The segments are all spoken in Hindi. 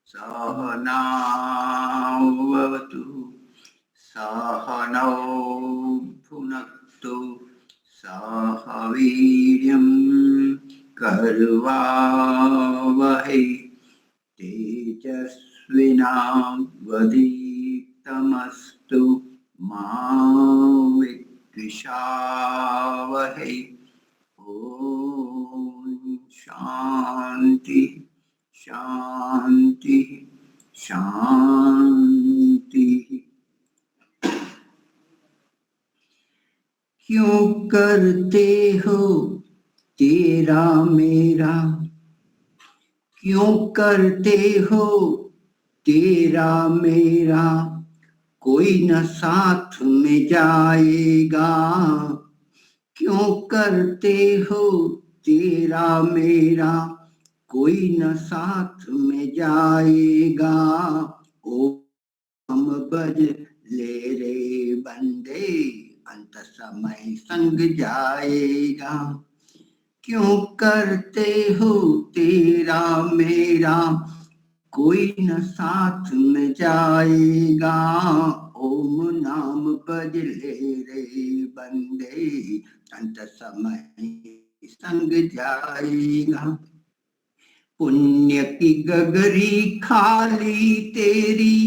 सहनावतु सहनौ भुनक्तु सह वीर्यं कर्वावहै तेजस्विनावधीतमस्तु मा विद्विषावहै। ॐ शान्ति शांति शांति। क्यों करते हो तेरा मेरा, क्यों करते हो तेरा मेरा, कोई न साथ में जाएगा। क्यों करते हो तेरा मेरा, कोई न साथ में जाएगा। ओ हम बज ले रे बंदे, अंत समय संग जाएगा। क्यों करते हो तेरा मेरा, कोई न साथ में जाएगा। ओम नाम बज ले रे बंदे, अंत समय संग जाएगा। पुण्य की गगरी खाली तेरी,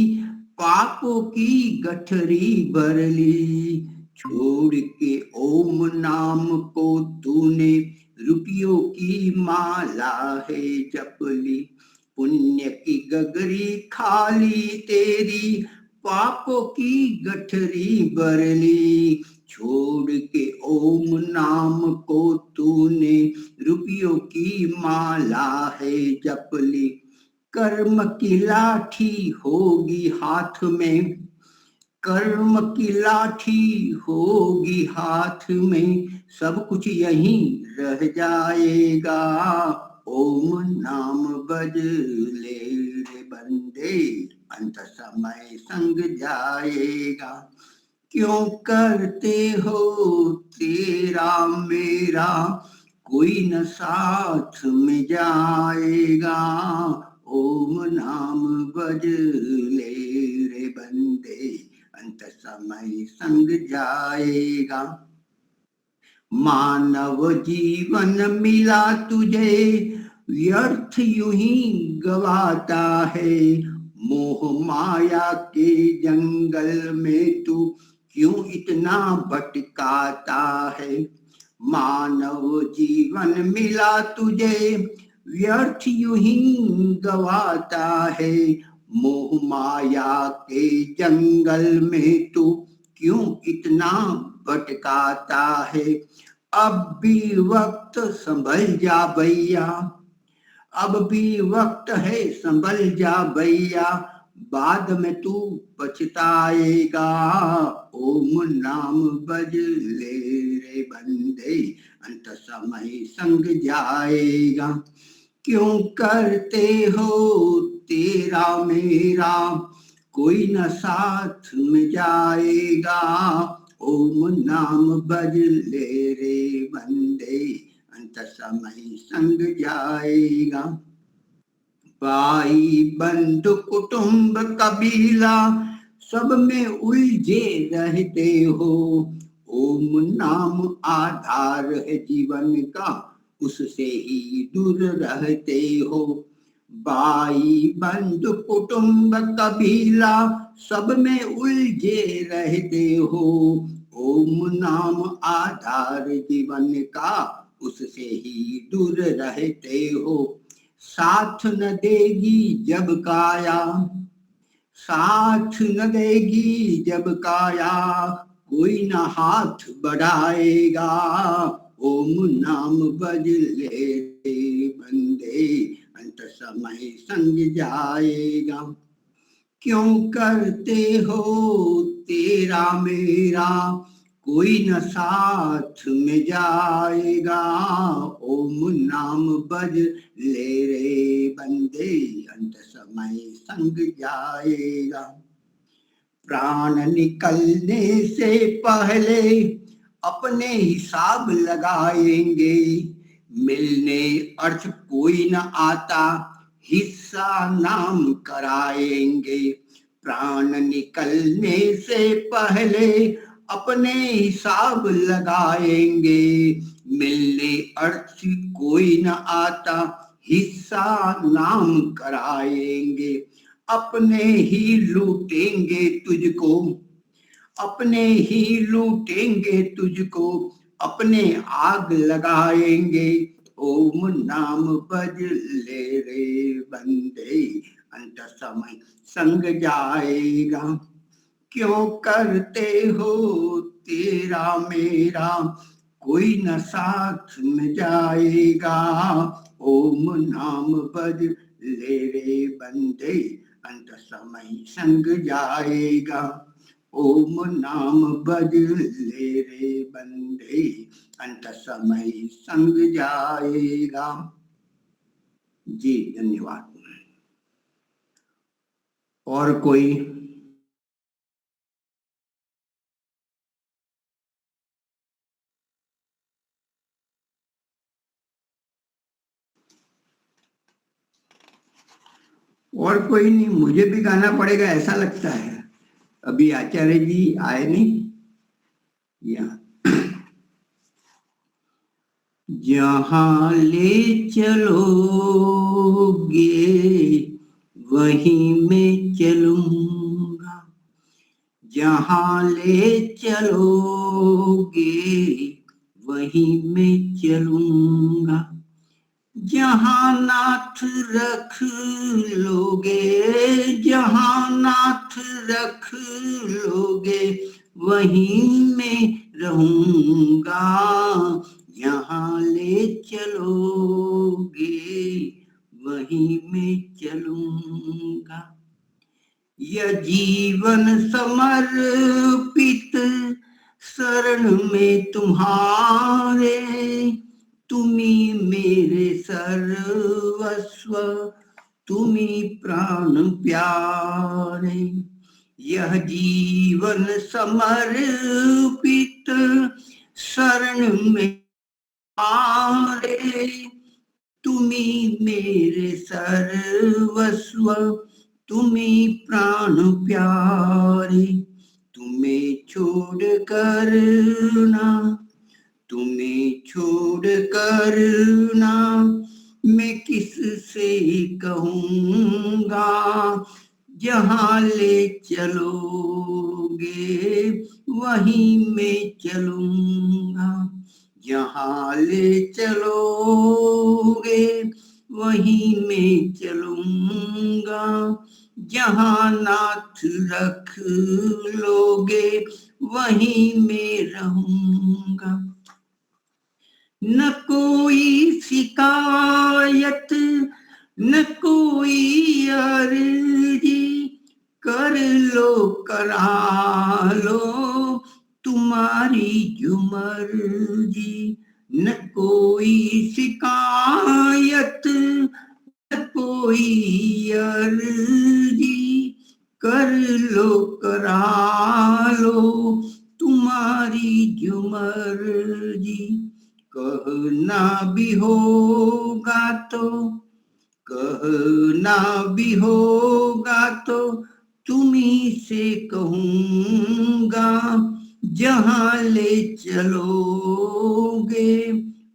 पापों की गठरी भरली। छोड़ के ओम नाम को तूने, रुपयों की माला है जपली। पुण्य की गगरी खाली तेरी, पापों की गठरी भरली। छोड़ के ओम नाम को तूने, रुपयों की माला है जपली। कर्म की लाठी होगी हाथ में, कर्म की लाठी होगी हाथ में, सब कुछ यहीं रह जाएगा। ओम नाम बज ले रे बंदे, अंत समय संग जाएगा। क्यों करते हो तेरा मेरा, कोई न साथ में जाएगा। ओम नाम बज ले रे बंदे, अंत समय संग जाएगा। मानव जीवन मिला तुझे, व्यर्थ यूं ही गवाता है। मोह माया के जंगल में तू क्यों इतना भटकाता है। मानव जीवन मिला तुझे, व्यर्थ यूं ही गवाता है। मोह माया के जंगल में तू क्यों इतना भटकाता है। अब भी वक्त संभल जा भैया, अब भी वक्त है संभल जा भैया, बाद में तू पछताएगा। ओम नाम बज ले रे बंदे, अंत समय संग जाएगा। क्यों करते हो तेरा मेरा, कोई न साथ में जाएगा। ओम नाम बज ले रे बंदे, अंत समय संग जाएगा। भाई बंधु कुटुंब कबीला, सब में उलझे रहते हो। ओम नाम आधार है जीवन का, उससे ही दूर रहते हो। भाई बंधु कुटुंब कबीला, सब में उलझे रहते हो। ओम नाम आधार जीवन का, उससे ही दूर रहते हो। साथ न देगी जब काया, साथ न देगी जब काया, कोई न हाथ बढ़ाएगा। ओम नाम बज ले बंदे, अंत समय संग जाएगा। क्यों करते हो तेरा मेरा, कोई न साथ में जाएगा। ओम नाम बज ले रे बंदे, अंत समय संग जाएगा। प्राण निकलने से पहले अपने हिसाब लगाएंगे। मिलने अर्थ कोई न आता, हिस्सा नाम कराएंगे। प्राण निकलने से पहले अपने हिसाब लगाएंगे। मिलने अर्थ कोई न आता, हिस्सा नाम कराएंगे। अपने ही लूटेंगे तुझको, अपने ही लूटेंगे तुझको, अपने आग लगाएंगे। ओम नाम बज ले रे बंदे, अंत समय संग जाएगा। क्यों करते हो तेरा मेरा, कोई न साथ में जाएगा। ओम नाम बज ले रे बंदे, अंत समय संग जाएगा। ओम नाम बज ले रे बंदे, अंत समय संग जाएगा। जी धन्यवाद। और कोई? और कोई नहीं, मुझे भी गाना पड़ेगा ऐसा लगता है। अभी आचार्य जी आए नहीं यहाँ। जहाँ ले चलोगे वहीं मैं चलूंगा, जहाँ ले चलोगे वहीं मैं चलूंगा। जहाँ नाथ रख लोगे, जहाँ नाथ रख लोगे वहीं मैं रहूंगा। जहाँ ले चलोगे वहीं मैं चलूंगा। यह जीवन समर्पित शरण में तुम्हारे, तुम्ही मेरे सर्वस्व, तुम्ही प्राण प्यारे। यह जीवन समर्पित शरण में तुम्हारे, तुम्ही मेरे सर्वस्व, तुम्ही प्राण प्यारे। तुम्हें छोड़ कर ना, तुम्हें छोड़ कर ना मैं किससे कहूँगा। जहाँ ले चलोगे वहीं मैं चलूँगा। जहाँ ले चलोगे वहीं मैं चलूँगा। जहाँ नाथ रख लोगे वहीं मैं रहूँगा। न कोई शिकायत, न कोई अर्जी, कर लो करा लो तुम्हारी जो मर्जी। न कोई शिकायत, न कोई अर्जी, कर लो करा लो तुम्हारी जो मर्जी। कहना भी होगा तो, कहना भी होगा तो तुम्ही से कहूँगा। जहाँ ले चलोगे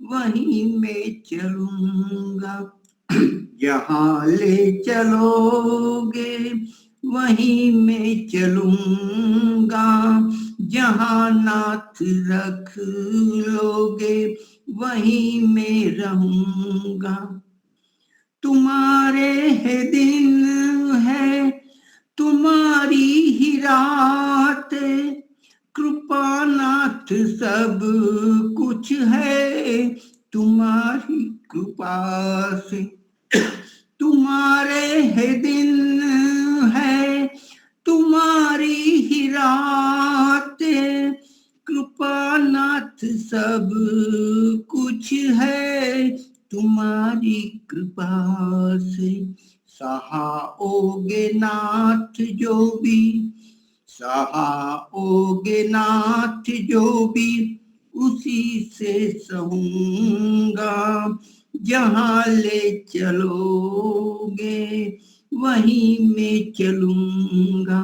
वहीं मैं चलूँगा। जहाँ ले चलोगे वहीं मैं चलूँगा। जहाँ नाथ रख लोगे वहीं मैं रहूँगा। तुम्हारे है दिन है, तुम्हारी ही रात, कृपा नाथ सब कुछ है तुम्हारी कृपा से। तुम्हारे है दिन है, तुम्हारी ही रात, कृपा नाथ सब कुछ है तुम्हारी कृपा से। सहाओगे नाथ जो भी, सहाओगे नाथ जो भी, उसी से सहूँगा। जहाँ ले चलोगे वहीं मैं चलूंगा,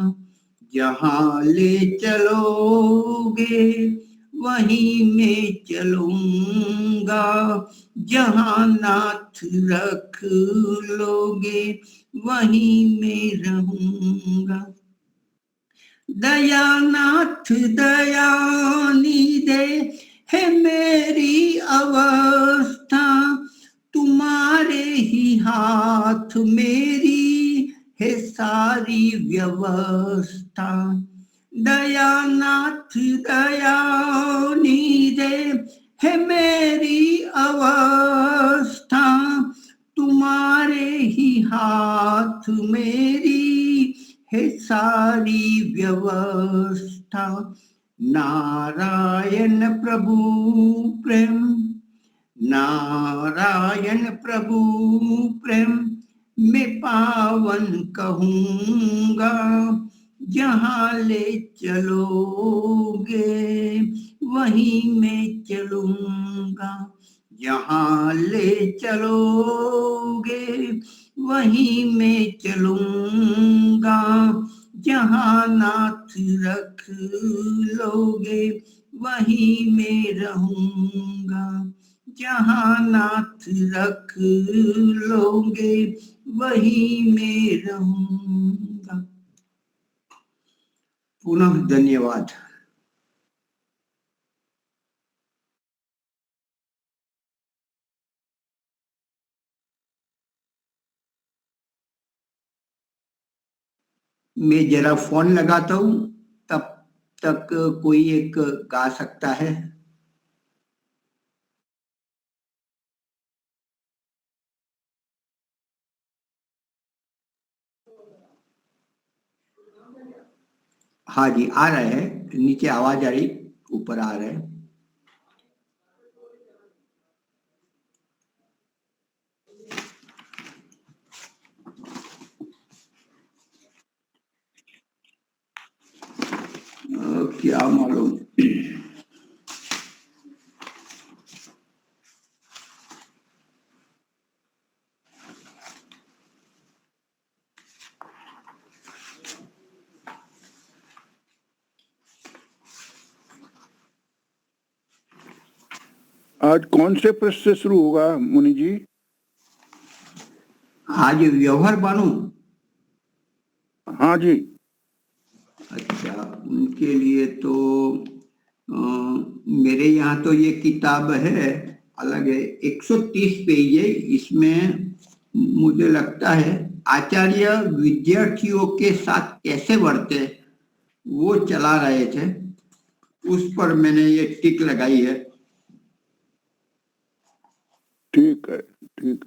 जहाँ ले चलोगे वहीं मैं चलूंगा, जहाँ नाथ रख लोगे वहीं मैं रहूंगा। दयानाथ दयानिधे है मेरी अवस्था, तुम्हारे ही हाथ मेरी है सारी व्यवस्था। दयानाथ दयानिधे है मेरी अवस्था, तुम्हारे ही हाथ मेरी है सारी व्यवस्था। नारायण प्रभु प्रेम, नारायण प्रभु प्रेम मैं पावन कहूँगा, जहाँ ले चलोगे वहीं मैं चलूँगा, जहाँ ले चलोगे वहीं मैं चलूँगा, जहाँ नाथ रख लोगे वहीं मैं रहूँगा, जहाँ नाथ रख लोगे वहीं मैं रहूँगा। पुनः धन्यवाद। मैं जरा फोन लगाता हूँ, तब तक कोई एक गा सकता है। हाँ जी, आ रहा है, नीचे आवाज आ रही, ऊपर आ रहा है। क्या मालूम। आज कौन से पृष्ठ से शुरू होगा मुनि जी? आज व्यवहार बानू। हाँ जी। अच्छा, उनके लिए तो मेरे यहाँ तो ये किताब है, अलग है, 130 पेज है। इसमें मुझे लगता है आचार्य विद्यार्थियों के साथ कैसे वर्ते वो चला रहे थे, उस पर मैंने ये टिक लगाई है। ठीक है, ठीक।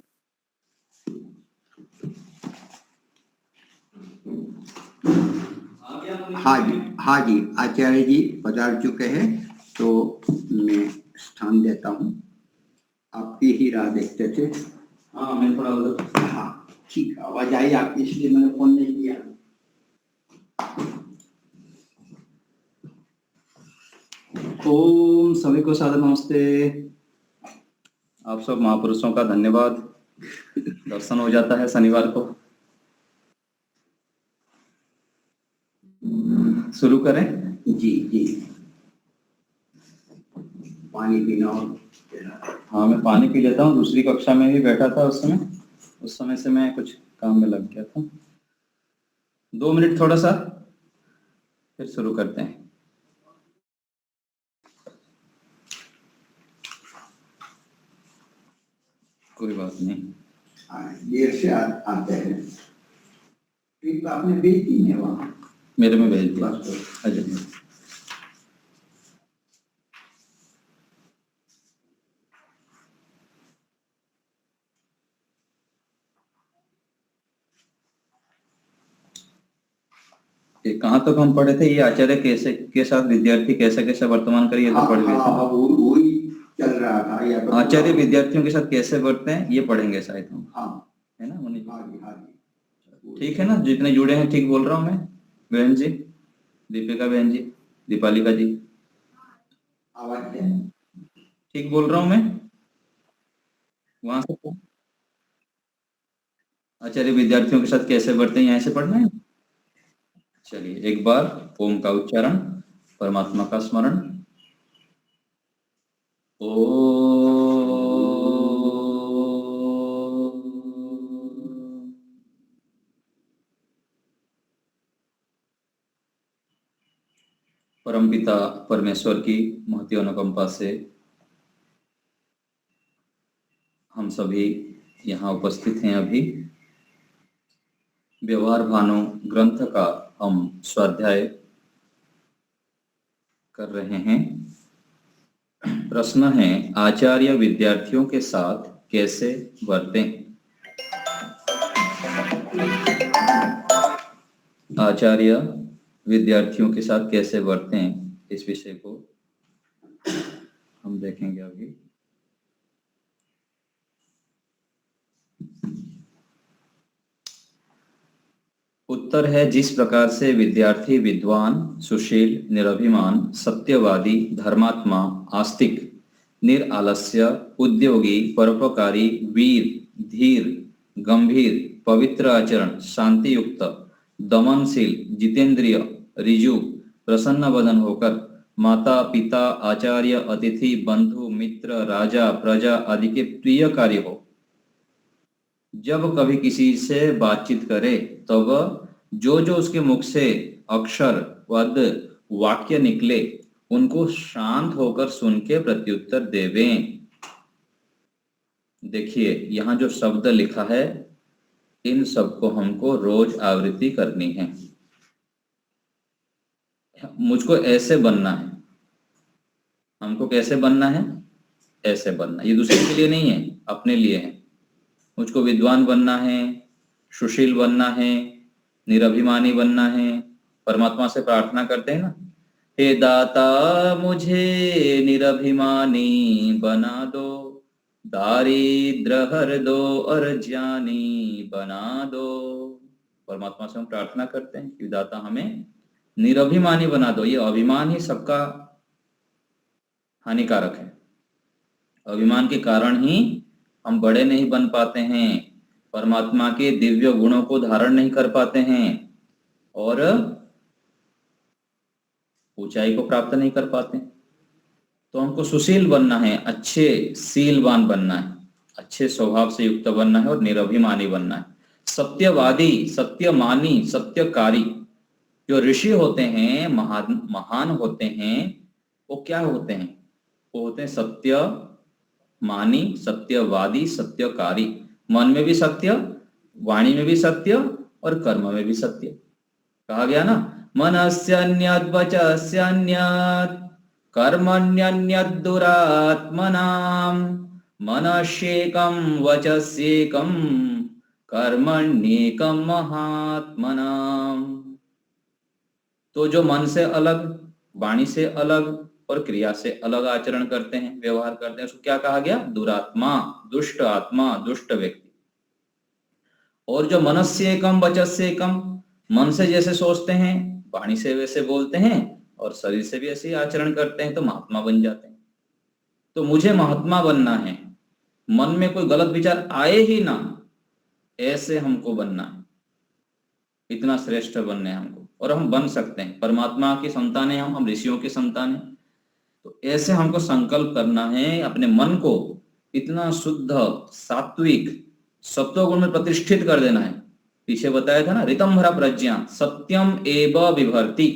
हाँ जी, हाँ जी, आचार्य जी पधार चुके हैं, तो मैं स्थान देता हूँ। आपकी ही राह देखते थे। हाँ, मैं थोड़ा उधर। हाँ ठीक, आवाज आई आपकी, इसलिए मैंने फोन नहीं किया। ओम सभी को सादर नमस्ते। आप सब महापुरुषों का धन्यवाद, दर्शन हो जाता है शनिवार को। शुरू करें? जी जी, पानी पीना। हाँ, मैं पानी पी लेता हूँ। दूसरी कक्षा में भी बैठा था उस समय से मैं कुछ काम में लग गया था। 2 मिनट थोड़ा सा, फिर शुरू करते हैं। कोई बात नहीं, देर से आते हैं। ट्रिप आपने भेज दी है वहाँ? मेरे में भेज दिया। अजय, कहाँ तक हम पढ़े थे? ये आचार्य कैसे के साथ विद्यार्थी कैसे कैसे वर्तमान करिए तो पढ़ गए थे। वही चल रहा था, या तो आचार्य विद्यार्थियों के साथ कैसे वर्तते हैं ये पढ़ेंगे शायद हम। हाँ, है ना मुनि जी? हाँ जी, हाँ जी। ठीक है ना, जितने जुड़े हैं ठीक बोल रहा हूँ मैं? बहन जी, दीपिका बहन जी, दीपालिका जी, आवाज है? ठीक बोल रहा हूँ मैं? वहां से आचार्य विद्यार्थियों के साथ कैसे बढ़ते हैं, यहाँ से पढ़ना है। चलिए एक बार ओम का उच्चारण, परमात्मा का स्मरण। परमपिता परमेश्वर की महती अनुकंपा से हम सभी यहाँ उपस्थित हैं। अभी व्यवहार भानु ग्रंथ का हम स्वाध्याय कर रहे हैं। प्रश्न है, आचार्य विद्यार्थियों के साथ कैसे बरतें। आचार्य विद्यार्थियों के साथ कैसे बरतें, इस विषय को हम देखेंगे अभी। उत्तर है, जिस प्रकार से विद्यार्थी विद्वान, सुशील, निरभिमान, सत्यवादी, धर्मात्मा, आस्तिक, निरालस्य, उद्योगी, परोपकारी, वीर, धीर, गंभीर, पवित्र आचरण, शांतियुक्त, दमनशील, जितेंद्रिय, ऋजु, प्रसन्न वदन होकर माता पिता, आचार्य, अतिथि, बंधु, मित्र, राजा, प्रजा आदि के प्रिय कार्य हो। जब कभी किसी से बातचीत करे तब जो उसके मुख से अक्षर पद वाक्य निकले उनको शांत होकर सुन के प्रत्युत्तर देवें। देखिए यहाँ जो शब्द लिखा है, इन सबको हमको रोज आवृत्ति करनी है। मुझको ऐसे बनना है, हमको कैसे बनना है, ऐसे बनना। ये दूसरे के लिए नहीं है, अपने लिए है। मुझको विद्वान बनना है, सुशील बनना है, निरभिमानी बनना है। परमात्मा से प्रार्थना करते हैं ना, हे दाता मुझे निरभिमानी बना दो, दारिद्र हर दो और ज्ञानी बना दो। परमात्मा से हम प्रार्थना करते हैं कि दाता हमें निरभिमानी बना दो। ये अभिमान ही सबका हानिकारक है। अभिमान के कारण ही हम बड़े नहीं बन पाते हैं, परमात्मा के दिव्य गुणों को धारण नहीं कर पाते हैं और ऊंचाई को प्राप्त नहीं कर पाते। तो हमको सुशील बनना है, अच्छे शीलवान बनना है, अच्छे स्वभाव से युक्त बनना है और निरभिमानी बनना है। सत्यवादी, सत्यमानी, सत्यकारी, जो ऋषि होते हैं, महान होते हैं, वो क्या होते हैं, वो होते हैं सत्यमानी, सत्यवादी, सत्यकारी। मन में भी सत्य, वाणी में भी सत्य और कर्म में भी सत्य। कहा गया ना, मनस्यन्यद् वचस्यन्यद् कर्मण्यन्यद् दुरात्मनाम् मनस्येकं वचस्येकं कर्मण्येकं महात्मनाम्। तो जो मन से अलग, वाणी से अलग और क्रिया से अलग आचरण करते हैं, व्यवहार करते हैं, उसको क्या कहा गया, दुरात्मा, दुष्ट आत्मा, दुष्ट व्यक्ति। और जो मनस्य एकम वचस्य एकम, मन से जैसे सोचते हैं, वाणी से वैसे बोलते हैं और शरीर से भी ऐसे ही आचरण करते हैं, तो महात्मा बन जाते हैं। तो मुझे महात्मा बनना है, मन में कोई गलत विचार आए ही ना, ऐसे हमको बनना है। इतना श्रेष्ठ बनना है हमको, और हम बन सकते हैं। परमात्मा की संतान है हम ऋषियों की संतान है। तो ऐसे हमको संकल्प करना है, अपने मन को इतना शुद्ध, सात्विक, सत्वगुण में प्रतिष्ठित कर देना है। पीछे बताया था ना, ऋतंभरा प्रज्ञा सत्यम एव विभर्ति।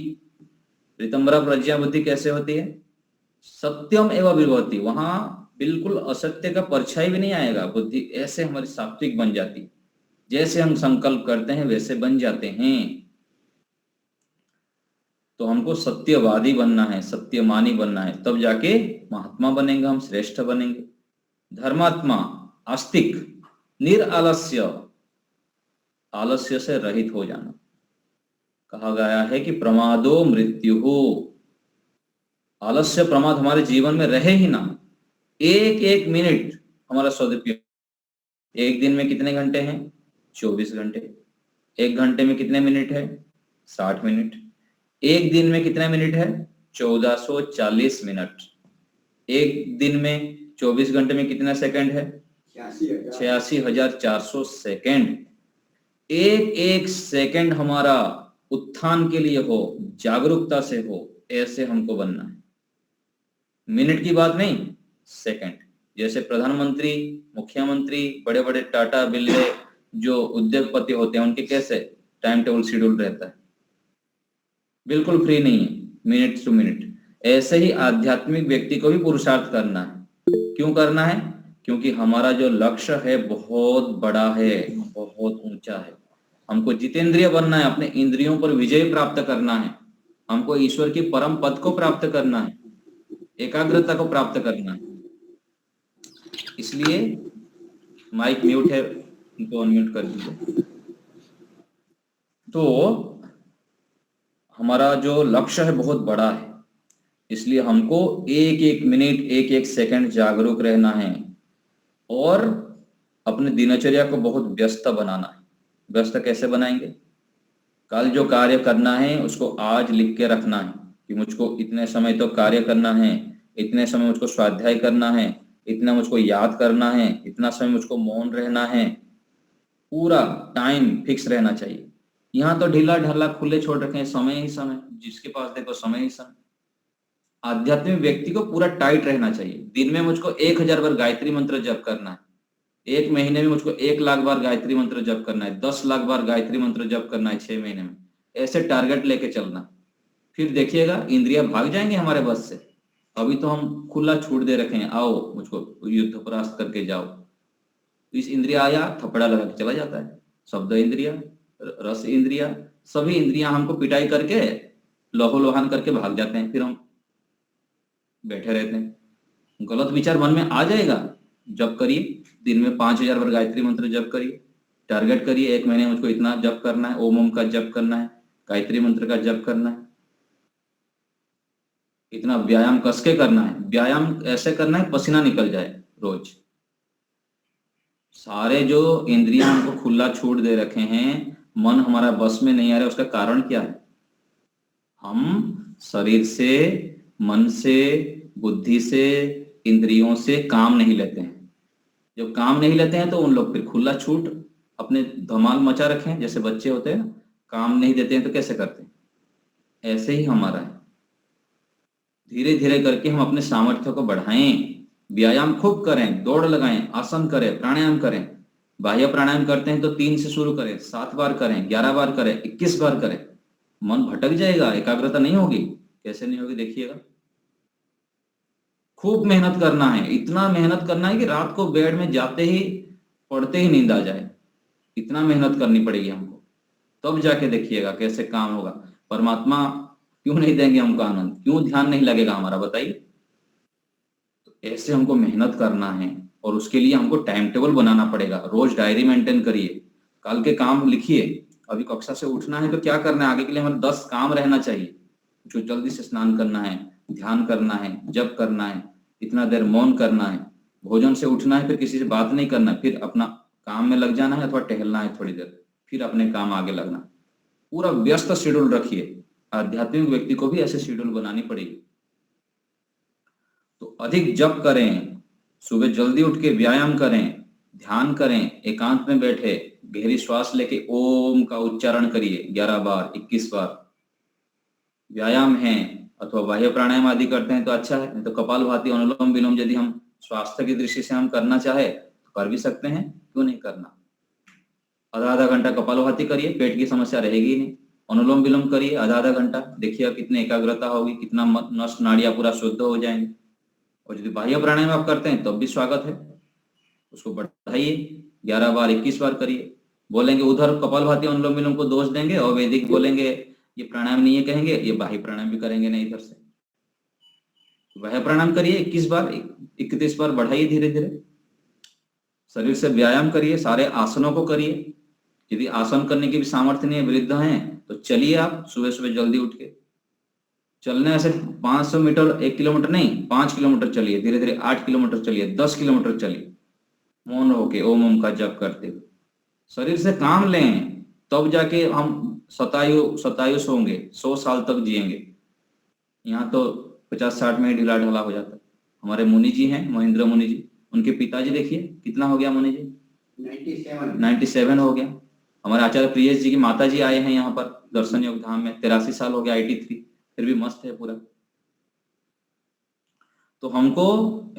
ऋतंभरा प्रज्ञा बुद्धि कैसे होती है, सत्यम एव विभर्ति। वहां बिल्कुल असत्य का परछाई भी नहीं आएगा। बुद्धि ऐसे हमारी सात्विक बन जाती, जैसे हम संकल्प करते हैं वैसे बन जाते हैं। तो हमको सत्यवादी बनना है, सत्यमानी बनना है, तब जाके महात्मा बनेंगे, हम श्रेष्ठ बनेंगे। धर्मात्मा, आस्तिक, निरालस्य, आलस्य से रहित हो जाना। कहा गया है कि प्रमादो मृत्यु हो। आलस्य, प्रमाद हमारे जीवन में रहे ही ना। एक एक मिनट हमारा सदुपयोग। एक दिन में कितने घंटे हैं, 24 घंटे। एक घंटे में कितने मिनट है, 60 मिनट। एक दिन में कितने मिनट है, 1440 मिनट। एक दिन में 24 घंटे में कितना सेकंड है, 86,400 सेकेंड, एक एक सेकंड हमारा उत्थान के लिए हो, जागरूकता से हो, ऐसे हमको बनना है। मिनट की बात नहीं, सेकंड। जैसे प्रधानमंत्री, मुख्यमंत्री, बड़े बड़े टाटा बिरला जो उद्योगपति होते हैं, उनके कैसे टाइम टेबल शेड्यूल रहता है, बिल्कुल फ्री नहीं है, मिनट टू मिनट। ऐसे ही आध्यात्मिक व्यक्ति को भी पुरुषार्थ करना है। क्यों करना है? क्योंकि हमारा जो लक्ष्य है बहुत बड़ा है, बहुत ऊंचा है। हमको जितेंद्रिय बनना है, अपने इंद्रियों पर विजय प्राप्त करना है, हमको ईश्वर की परम पद को प्राप्त करना है, एकाग्रता को प्राप्त करना है। इसलिए माइक म्यूट है, उनको अनम्यूट कर दीजिए। तो हमारा जो लक्ष्य है बहुत बड़ा है, इसलिए हमको एक एक मिनट, एक एक सेकंड जागरूक रहना है और अपने दिनचर्या को बहुत व्यस्त बनाना है। व्यस्त कैसे बनाएंगे? कल जो कार्य करना है उसको आज लिख के रखना है कि मुझको इतने समय तो कार्य करना है, इतने समय मुझको स्वाध्याय करना है, इतना मुझको याद करना है, इतना समय मुझको मौन रहना है। पूरा टाइम फिक्स रहना चाहिए। यहाँ तो ढीला ढाला खुले छोड़ रखे हैं, समय ही समय, जिसके पास देखो समय ही समय। आध्यात्मिक व्यक्ति को पूरा टाइट रहना चाहिए। दिन में मुझको 1000 बार गायत्री मंत्र जप करना है, एक महीने में मुझको 1 लाख बार गायत्री मंत्र जप करना है, 10 लाख बार गायत्री मंत्र जप करना है 6 महीने में। ऐसे टारगेट लेके चलना, फिर देखिएगा इंद्रियां भाग जाएंगे हमारे बस से। अभी तो हम खुला छूट दे रखे हैं, आओ मुझको युद्ध परास्त करके जाओ। इस इंद्रिया आया, थपड़ा लगा के चला जाता है। शब्द इंद्रिया, रस इंद्रिया, सभी इंद्रियां हमको पिटाई करके लोहो लोहान करके भाग जाते हैं। फिर हम बैठे रहते हैं। गलत विचार मन में आ जाएगा, जप करिए, दिन में 5000 बार गायत्री मंत्र जप करिए। टारगेट करिए, 1 महीने मुझको इतना जप करना है, ओम का जप करना है, गायत्री मंत्र का जप करना है, इतना व्यायाम कस के करना है। व्यायाम ऐसे करना है पसीना निकल जाए रोज। सारे जो इंद्रियां हमको खुला छूट दे रखे हैं, मन हमारा बस में नहीं आ रहा, उसका कारण क्या है? हम शरीर से, मन से, बुद्धि से, इंद्रियों से काम नहीं लेते हैं। जब काम नहीं लेते हैं तो उन लोग फिर खुला छूट अपने धमाल मचा रखे हैं। जैसे बच्चे होते हैं, काम नहीं देते हैं तो कैसे करते हैं, ऐसे ही हमारा है। धीरे धीरे करके हम अपने सामर्थ्य को बढ़ाएं, व्यायाम खूब करें, दौड़ लगाएं, आसन करें, प्राणायाम करें। बाह्य प्राणायाम करते हैं तो 3 से शुरू करें, 7 बार करें, 11 बार करें, 21 बार करें। मन भटक जाएगा, एकाग्रता नहीं होगी। कैसे नहीं होगी देखिएगा। खूब मेहनत करना है, इतना मेहनत करना है कि रात को बेड में जाते ही, पढ़ते ही नींद आ जाए। इतना मेहनत करनी पड़ेगी हमको, तब जाके देखिएगा कैसे काम होगा। परमात्मा क्यों नहीं देंगे हमको आनंद? क्यों ध्यान नहीं लगेगा हमारा, बताइए। तो ऐसे हमको मेहनत करना है और उसके लिए हमको टाइम टेबल बनाना पड़ेगा। रोज डायरी मेंटेन करिए, कल के काम लिखिए। अभी कक्षा से उठना है तो क्या करना है, आगे के लिए हमें 10 काम रहना चाहिए। जो जल्दी से स्नान करना है, ध्यान करना है, जप करना है, इतना देर मौन करना है, भोजन से उठना है, फिर किसी से बात नहीं करना, फिर अपना काम में लग जाना है अथवा टहलना है थोड़ी देर, फिर अपने काम आगे लगना। पूरा व्यस्त शेड्यूल रखिए। आध्यात्मिक व्यक्ति को भी ऐसे शेड्यूल बनानी पड़ेगी। तो अधिक जप करें, सुबह जल्दी उठ के व्यायाम करें, ध्यान करें, एकांत में बैठे, गहरी श्वास लेके ओम का उच्चारण करिए 11 बार, 21 बार। व्यायाम है अथवा बाह्य प्राणायाम आदि करते हैं तो अच्छा है, नहीं तो कपालभाति, अनुलोम विलोम यदि हम स्वास्थ्य की दृष्टि से हम करना चाहे तो कर भी सकते हैं, क्यों नहीं करना। आधा घंटा कपालभाति करिए, पेट की समस्या रहेगी नहीं। अनुलोम विलोम करिए आधा घंटा, देखिए कितनी एकाग्रता होगी, कितना नस नाड़ियां पूरा शुद्ध हो जाएंगे। और यदि बाह्य प्राणायाम आप करते हैं तब भी स्वागत है, उसको बढ़ाइए, 11 बार, 21 बार करिए। बोलेंगे उधर कपालभाति अनुलोम विलोम को दोष देंगे और वैदिक बोलेंगे ये प्राणायाम नहीं है, कहेंगे ये बाह्य प्राणायाम भी करेंगे नहीं इधर से। बाह्य प्राणायाम करिए 21 बार, 31 बार बढ़ाइए धीरे धीरे। शरीर से व्यायाम करिए, सारे आसनों को करिए। यदि आसन करने की भी सामर्थ्य नहीं है, वृद्ध हैं, तो चलिए आप सुबह सुबह जल्दी उठ के। चलने ऐसे 500 मीटर, 1 किलोमीटर नहीं, 5 किलोमीटर चलिए, धीरे धीरे 8 किलोमीटर चलिए, 10 किलोमीटर चलिए, मौन होके ओम का जप करते हुए। शरीर से काम लें, तब जाके हम शतायुष होंगे, 100 साल तक जिएंगे। यहाँ तो 50-60 में ढीला ढाला हो जाता है। हमारे मुनि जी हैं, महेंद्र मुनि जी, उनके पिताजी देखिए कितना हो गया मुनि जी, 97। 97 हो गया। हमारे आचार्य प्रियेश जी की माता जी आए हैं यहाँ पर दर्शन योग धाम में, 83 साल हो गया, 83, फिर भी मस्त है पूरा। तो हमको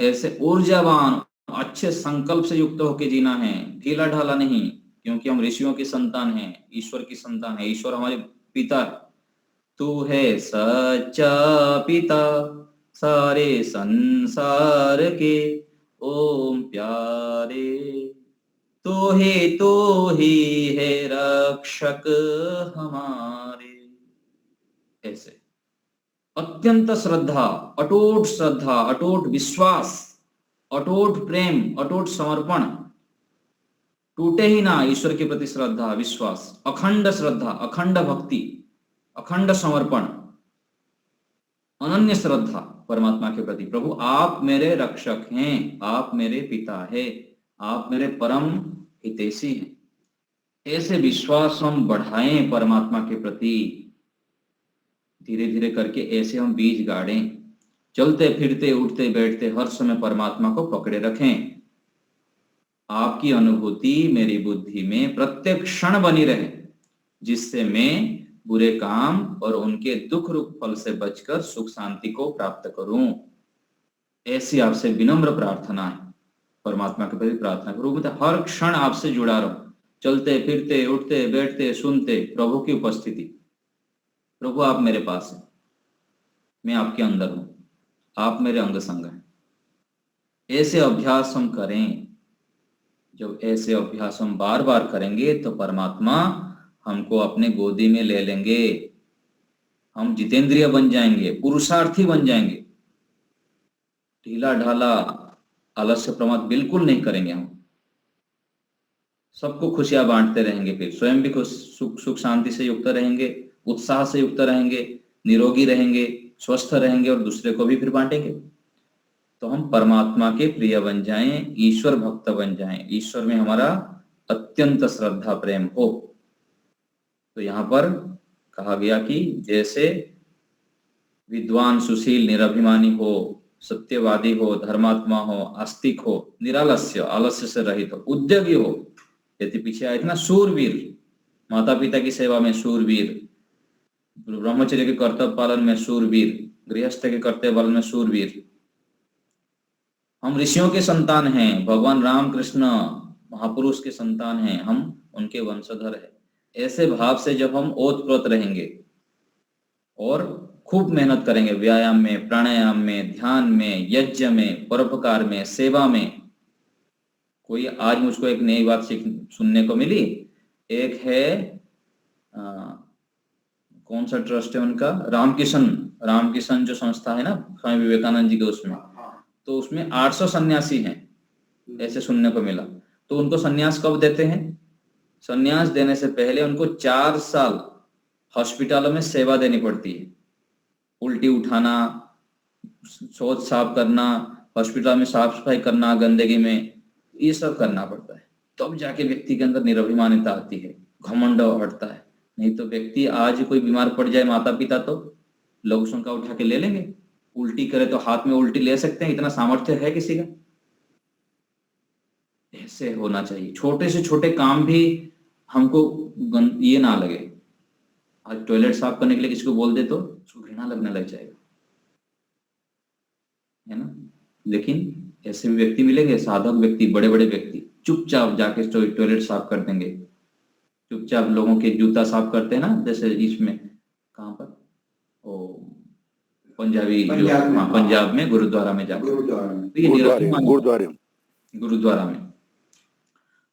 ऐसे ऊर्जावान अच्छे संकल्प से युक्त होकर जीना है, ढीला ढाला नहीं, क्योंकि हम ऋषियों की संतान हैं, ईश्वर की संतान है, ईश्वर हमारे पिता। तू है सच्चा पिता सारे संसार के, ओम प्यारे तो ही है रक्षक हमारे। ऐसे अत्यंत श्रद्धा, अटूट विश्वास, अटूट प्रेम, अटूट समर्पण, टूटे ही ना ईश्वर के प्रति श्रद्धा विश्वास, अखंड श्रद्धा, अखंड भक्ति, अखंड समर्पण, अनन्य श्रद्धा परमात्मा के प्रति। प्रभु आप मेरे रक्षक हैं, आप मेरे पिता हैं, आप मेरे परम हितैषी हैं। ऐसे विश्वास हम बढ़ाएं परमात्मा के प्रति, धीरे धीरे करके ऐसे हम बीज गाड़ें, चलते फिरते उठते बैठते हर समय परमात्मा को पकड़े रखें। आपकी अनुभूति मेरी बुद्धि में प्रत्येक क्षण बनी रहे, जिससे मैं बुरे काम और उनके दुख रूप फल से बचकर सुख शांति को प्राप्त करूं। ऐसी आपसे विनम्र प्रार्थना है, परमात्मा के प्रति प्रार्थना करूं, मतलब हर क्षण आपसे जुड़ा रहूं, चलते फिरते उठते बैठते सुनते प्रभु की उपस्थिति। प्रभु आप मेरे पास हैं, मैं आपके अंदर हूं, आप मेरे अंग संग हैं। ऐसे अभ्यास हम करें। जब ऐसे अभ्यास हम बार बार करेंगे तो परमात्मा हमको अपने गोदी में ले लेंगे, हम जितेंद्रिय बन जाएंगे, पुरुषार्थी बन जाएंगे। ढीला ढाला आलस्य प्रमाद बिल्कुल नहीं करेंगे हम, सबको खुशियां बांटते रहेंगे, फिर स्वयं भी सुख शांति से युक्त रहेंगे, उत्साह से युक्त रहेंगे, निरोगी रहेंगे, स्वस्थ रहेंगे और दूसरे को भी फिर बांटेंगे। तो हम परमात्मा के प्रिय बन जाएं, ईश्वर भक्त बन जाएं, ईश्वर में हमारा अत्यंत श्रद्धा प्रेम हो। तो यहाँ पर कहा गया कि जैसे विद्वान सुशील निरभिमानी हो, सत्यवादी हो, धर्मात्मा हो, आस्तिक हो, निरालस्य आलस्य से रहित हो, उद्योगी हो, यदि पीछे आए थे ना शूरवीर, माता पिता की सेवा में शूरवीर, ब्रह्मचर्य के कर्तव्य पालन में शूरवीर, गृहस्थ के कर्तव्य पालन में शूरवीर। हम ऋषियों के संतान हैं, भगवान राम कृष्ण महापुरुष के संतान हैं, हम उनके वंशधर हैं। ऐसे भाव से जब हम ओतप्रोत रहेंगे और खूब मेहनत करेंगे, व्यायाम में, प्राणायाम में, ध्यान में, यज्ञ में, परोपकार में, सेवा में। कोई आज मुझको एक नई बात सुनने को मिली, एक है कौन सा ट्रस्ट है उनका, रामकिशन जो संस्था है ना स्वामी विवेकानंद जी के, उसमें तो उसमें 800 सन्यासी हैं, ऐसे सुनने को मिला। तो उनको सन्यास कब देते हैं? सन्यास देने से पहले उनको 4 साल हॉस्पिटलों में सेवा देनी पड़ती है, उल्टी उठाना, शौच साफ करना, हॉस्पिटल में साफ सफाई करना, गंदगी में, ये सब करना पड़ता है। तब जाके व्यक्ति के अंदर निरभिमानिता आती है, घमंड हटता है। नहीं तो व्यक्ति आज कोई बीमार पड़ जाए, माता पिता, तो लोग शंका उठा के ले लेंगे, उल्टी करे तो हाथ में उल्टी ले सकते हैं, इतना सामर्थ्य है किसी का? ऐसे होना चाहिए। छोटे से छोटे काम भी हमको ये ना लगे। आज टॉयलेट साफ करने के लिए किसी को बोल दे तो उसको घृणा लगने लग जाएगा, है ना? लेकिन ऐसे भी व्यक्ति मिलेंगे, साधक व्यक्ति, बड़े बड़े व्यक्ति, चुपचाप जाके टॉयलेट साफ कर देंगे, चुपचाप लोगों के जूता साफ करते हैं ना, जैसे इसमें कहाँ पर पंजाब में गुरुद्वारा में जाकर, गुरुद्वारा में।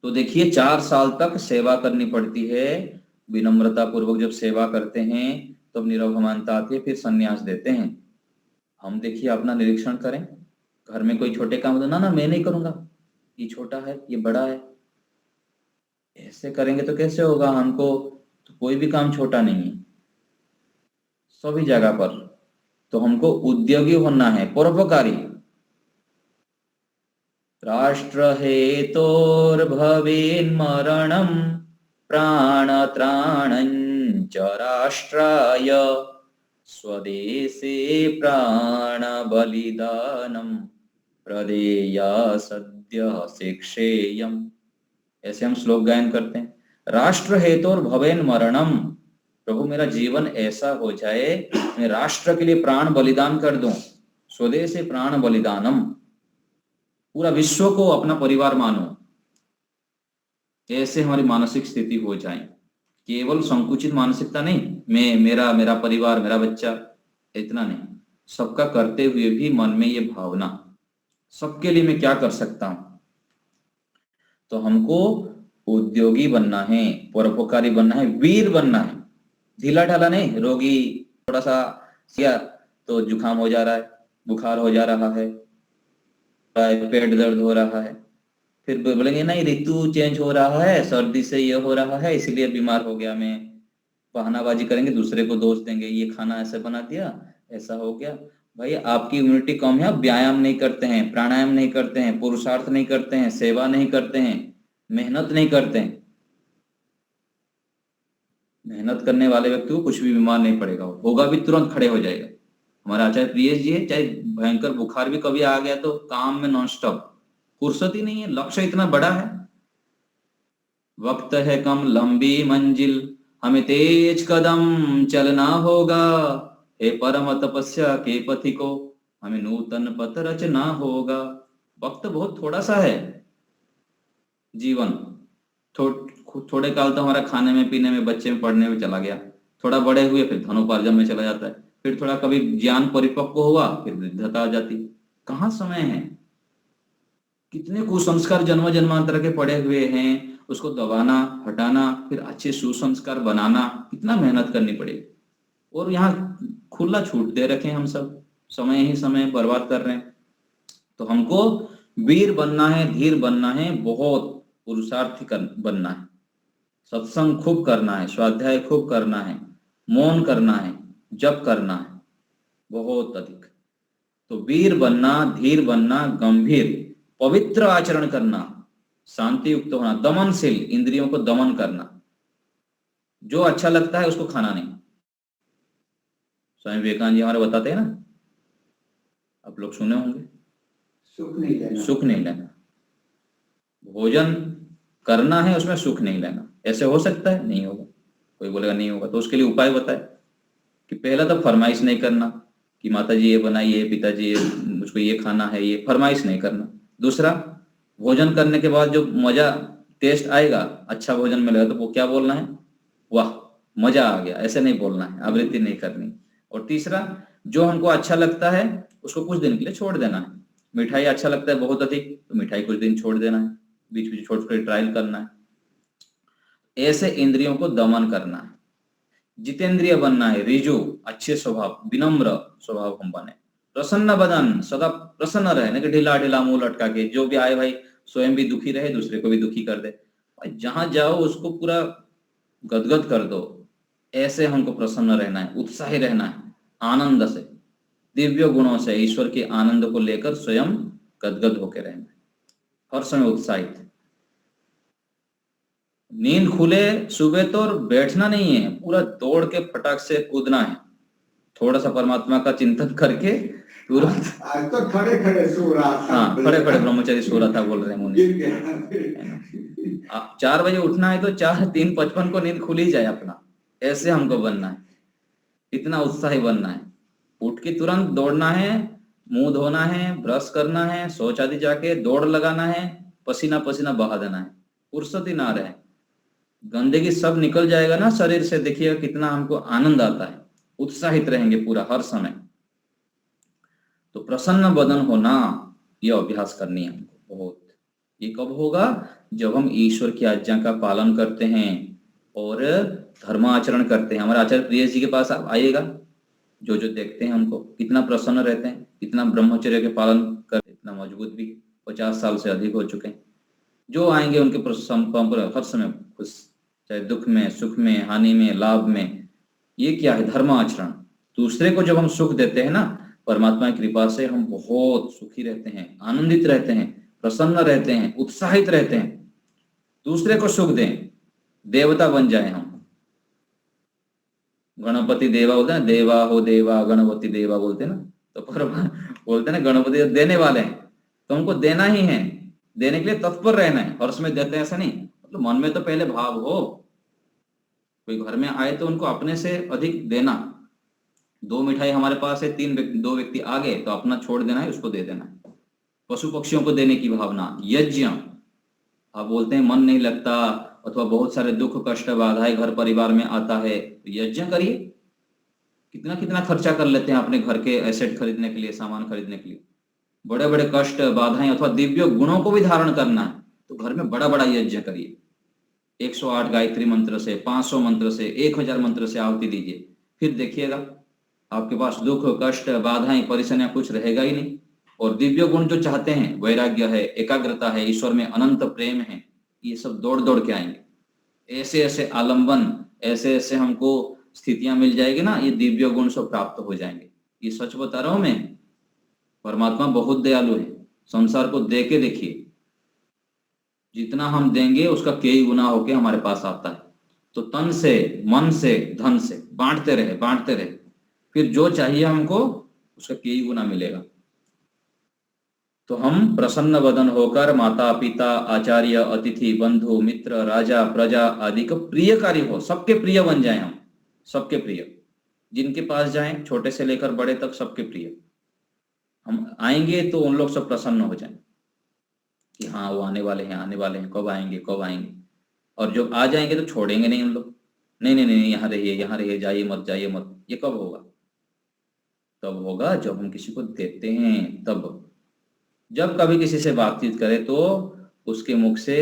तो देखिए 4 साल तक सेवा करनी पड़ती है। विनम्रता पूर्वक जब सेवा करते हैं तब निरभिमानता आती है, फिर संन्यास देते हैं। हम देखिए अपना निरीक्षण करें, घर में कोई छोटे काम ना मैं नहीं करूंगा, ये छोटा है, ये बड़ा है, ऐसे करेंगे तो कैसे होगा? हमको तो कोई भी काम छोटा नहीं है सभी जगह पर। तो हमको उद्योगी होना है, परोपकारी। राष्ट्र हेतोर्भवेन्मरणं प्राणत्राणं च राष्ट्राय स्वदेशे प्राणबलिदानं प्रदेया सद्य शिक्षेयम, ऐसे हम श्लोक गायन करते हैं। राष्ट्र हेतुर भवेन मरणम, प्रभु मेरा जीवन ऐसा हो जाए मैं राष्ट्र के लिए प्राण बलिदान कर दूं, स्वदेशे प्राण बलिदानम, पूरा विश्व को अपना परिवार मानो, ऐसे हमारी मानसिक स्थिति हो जाए। केवल संकुचित मानसिकता नहीं, मैं मेरा मेरा परिवार मेरा बच्चा इतना नहीं, सबका करते हुए भी मन में ये भावना, सबके लिए मैं क्या कर सकता हूं। तो हमको उद्योगी बनना है, परोपकारी बनना है, वीर बनना है, ढीला ढाला नहीं। रोगी थोड़ा सा किया तो जुकाम हो जा रहा है, बुखार हो जा रहा है, पेट दर्द हो रहा है, फिर बोलेंगे नहीं ऋतु चेंज हो रहा है, सर्दी से ये हो रहा है इसलिए बीमार हो गया मैं, बहानाबाजी करेंगे, दूसरे को दोष देंगे, ये खाना ऐसे बना दिया ऐसा हो गया। भाई आपकी इम्यूनिटी कम है, आप व्यायाम नहीं करते हैं, प्राणायाम नहीं करते हैं, पुरुषार्थ नहीं करते हैं, सेवा नहीं करते हैं, मेहनत नहीं करते हैं। मेहनत करने वाले व्यक्ति को कुछ भी बीमार नहीं पड़ेगा, होगा भी तुरंत खड़े हो जाएगा। हमारा आचार्य प्रियेश जी है, चाहे भयंकर बुखार भी कभी आ गया तो काम में नॉन स्टॉप, फुर्सत ही नहीं है, लक्ष्य इतना बड़ा है, वक्त है कम लंबी मंजिल, हमें तेज कदम चलना होगा, हे परम तपस्या के पथिको, हमें नूतन पथ रचना होगा। वक्त बहुत थोड़ा सा है, जीवन थोड़े काल तो हमारा खाने में पीने में बच्चे में पढ़ने में चला गया, थोड़ा बड़े हुए फिर धनोपार्जन में चला जाता है, फिर थोड़ा कभी ज्ञान परिपक्व हुआ फिर वृद्धता आ जाती, कहाँ समय है। कितने कुसंस्कार जन्म जन्मांतर के पड़े हुए हैं, उसको दबाना हटाना फिर अच्छे सुसंस्कार बनाना कितना मेहनत करनी पड़ेगी, और यहाँ खुला छूट दे रखे हम सब, समय ही समय बर्बाद कर रहे हैं। तो हमको वीर बनना है, धीर बनना है, बहुत पुरुषार्थी बनना है, सत्संग खूब करना है, स्वाध्याय खूब करना है, मौन करना है, जप करना है बहुत अधिक। तो वीर बनना, धीर बनना, गंभीर पवित्र आचरण करना, शांति युक्त होना, दमनशील, इंद्रियों को दमन करना, जो अच्छा लगता है उसको खाना नहीं। स्वामी विवेकानंद जी हमारे बताते हैं ना, आप लोग सुने होंगे, सुख नहीं लेना, भोजन करना है उसमें सुख नहीं लेना। ऐसे हो सकता है? नहीं होगा। कोई बोलेगा नहीं होगा, तो उसके लिए उपाय बताए कि पहला तो फरमाइश नहीं करना कि माता जी ये बनाइए, पिताजी मुझको ये खाना है, ये फरमाइश नहीं करना। दूसरा, भोजन करने के बाद जो मजा टेस्ट आएगा, अच्छा भोजन मिलेगा, तो वो क्या बोलना है, वाह मजा आ गया, ऐसे नहीं बोलना है, आवृत्ति नहीं करनी। और तीसरा, जो हमको अच्छा लगता है उसको कुछ दिन के लिए छोड़ देना है। मिठाई अच्छा लगता है बहुत अधिक, तो मिठाई कुछ दिन छोड़ देना है, बीच बीच छोड़ छोड़ ट्रायल करना है। ऐसे इंद्रियों को दमन करना है। जितेंद्रिय बनना है, रिजु, अच्छे स्वभाव, विनम्र स्वभाव हम बने, प्रसन्न बदन, सदा प्रसन्न रहे, ना कि ढीला ढीला मुंह लटका के, जो भी आए भाई स्वयं भी दुखी रहे, दूसरे को भी दुखी कर दे, भाई जहां जाओ उसको पूरा गदगद कर दो। ऐसे हमको प्रसन्न रहना है, उत्साही रहना है, आनंद से, दिव्य गुणों से, ईश्वर के आनंद को लेकर स्वयं गदगद होकर रहना है, हर समय उत्साहित। नींद खुले सुबह तो बैठना नहीं है, पूरा दौड़ के फटाक से कूदना है, थोड़ा सा परमात्मा का चिंतन करके तुरंत। आज तो खड़े खड़े सो रहा था। हाँ, खड़े खड़े ब्रह्मचारी सो रहा था बोल रहे हैं मुनि। 4 बजे उठना है तो 4:55 को नींद खुल ही जाए अपना, ऐसे हमको बनना है, इतना उत्साही बनना है। उठ के तुरंत दौड़ना है, मुंह धोना है, ब्रश करना है, शौच आदि जाके दौड़ लगाना है, पसीना पसीना बहा देना है, फुर्सत ही ना रहे, गंदगी सब निकल जाएगा ना शरीर से, देखिएगा कितना हमको आनंद आता है, उत्साहित रहेंगे पूरा हर समय। तो प्रसन्न बदन होना, यह अभ्यास करनी है हमको बहुत। ये कब होगा? जब हम ईश्वर की आज्ञा का पालन करते हैं और धर्माचरण करते हैं। हमारे आचार्य प्रियेश जी के पास आप आइएगा, जो जो देखते हैं हमको कितना प्रसन्न रहते हैं, कितना ब्रह्मचर्य के पालन कर, इतना मजबूत भी, 50 साल से अधिक हो चुके हैं। जो आएंगे उनके हर समय खुश, चाहे दुख में, सुख में, हानि में, लाभ में। ये क्या है? धर्म आचरण। दूसरे को जब हम सुख देते हैं ना, परमात्मा की कृपा से हम बहुत सुखी रहते हैं, आनंदित रहते हैं, प्रसन्न रहते हैं, उत्साहित रहते हैं। दूसरे को सुख दें, देवता बन जाए हम। गणपति देवा बोलते हैं, देवा हो देवा, गणपति देवा बोलते हैं ना, तो पर बोलते हैं ना गणपति देने वाले हैं, तो हमको देना ही है, देने के लिए तत्पर रहना है। और उसमें देते हैं ऐसा नहीं, मतलब मन में तो पहले भाव हो, कोई घर में आए तो उनको अपने से अधिक देना। 2 मिठाई हमारे पास है, 2 व्यक्ति आ गए तो अपना छोड़ देना है, उसको दे देना है। पशु पक्षियों को देने की भावना। यज्ञ, आप बोलते हैं मन नहीं लगता अथवा बहुत सारे दुख कष्ट बाधाएं घर परिवार में आता है, तो यज्ञ करिए। कितना कितना खर्चा कर लेते हैं अपने घर के एसेट खरीदने के लिए, सामान खरीदने के लिए। बड़े बड़े कष्ट बाधाएं अथवा दिव्य गुणों को भी धारण करना है तो घर में बड़ा बड़ा यज्ञ करिए। 108 गायत्री मंत्र से, 500 मंत्र से, 1000 मंत्र से आहुति दीजिए। फिर देखिएगा आपके पास दुख कष्ट बाधाएं परेशानियां कुछ रहेगा ही नहीं। और दिव्य गुण जो चाहते हैं, वैराग्य है, एकाग्रता है, ईश्वर में अनंत प्रेम है, ये सब दौड़ दौड़ के आएंगे। ऐसे ऐसे आलंबन, ऐसे ऐसे हमको स्थितियां मिल जाएगी ना, ये दिव्य गुण सब प्राप्त हो जाएंगे। ये सच बता रहा हूं मैं, परमात्मा बहुत दयालु है। संसार को दे के देखिए, जितना हम देंगे उसका कई गुना होके हमारे पास आता है। तो तन से, मन से, धन से बांटते रहे, फिर जो चाहिए हमको उसका कई गुना मिलेगा। तो हम प्रसन्न वदन होकर माता पिता आचार्य अतिथि बंधु मित्र राजा प्रजा आदि का प्रियकारी हो, सबके प्रिय बन जाएं हम, सबके प्रिय। जिनके पास जाएं, छोटे से लेकर बड़े तक सबके प्रिय हम आएंगे तो उन लोग सब प्रसन्न हो जाएं कि हाँ वो आने वाले हैं, कब आएंगे। और जो आ जाएंगे तो छोड़ेंगे नहीं उन लोग, नहीं, यहाँ रहिए, जाइए मत। ये कब होगा? तब होगा जब हम किसी को देते हैं। तब जब कभी किसी से बातचीत करें तो उसके मुख से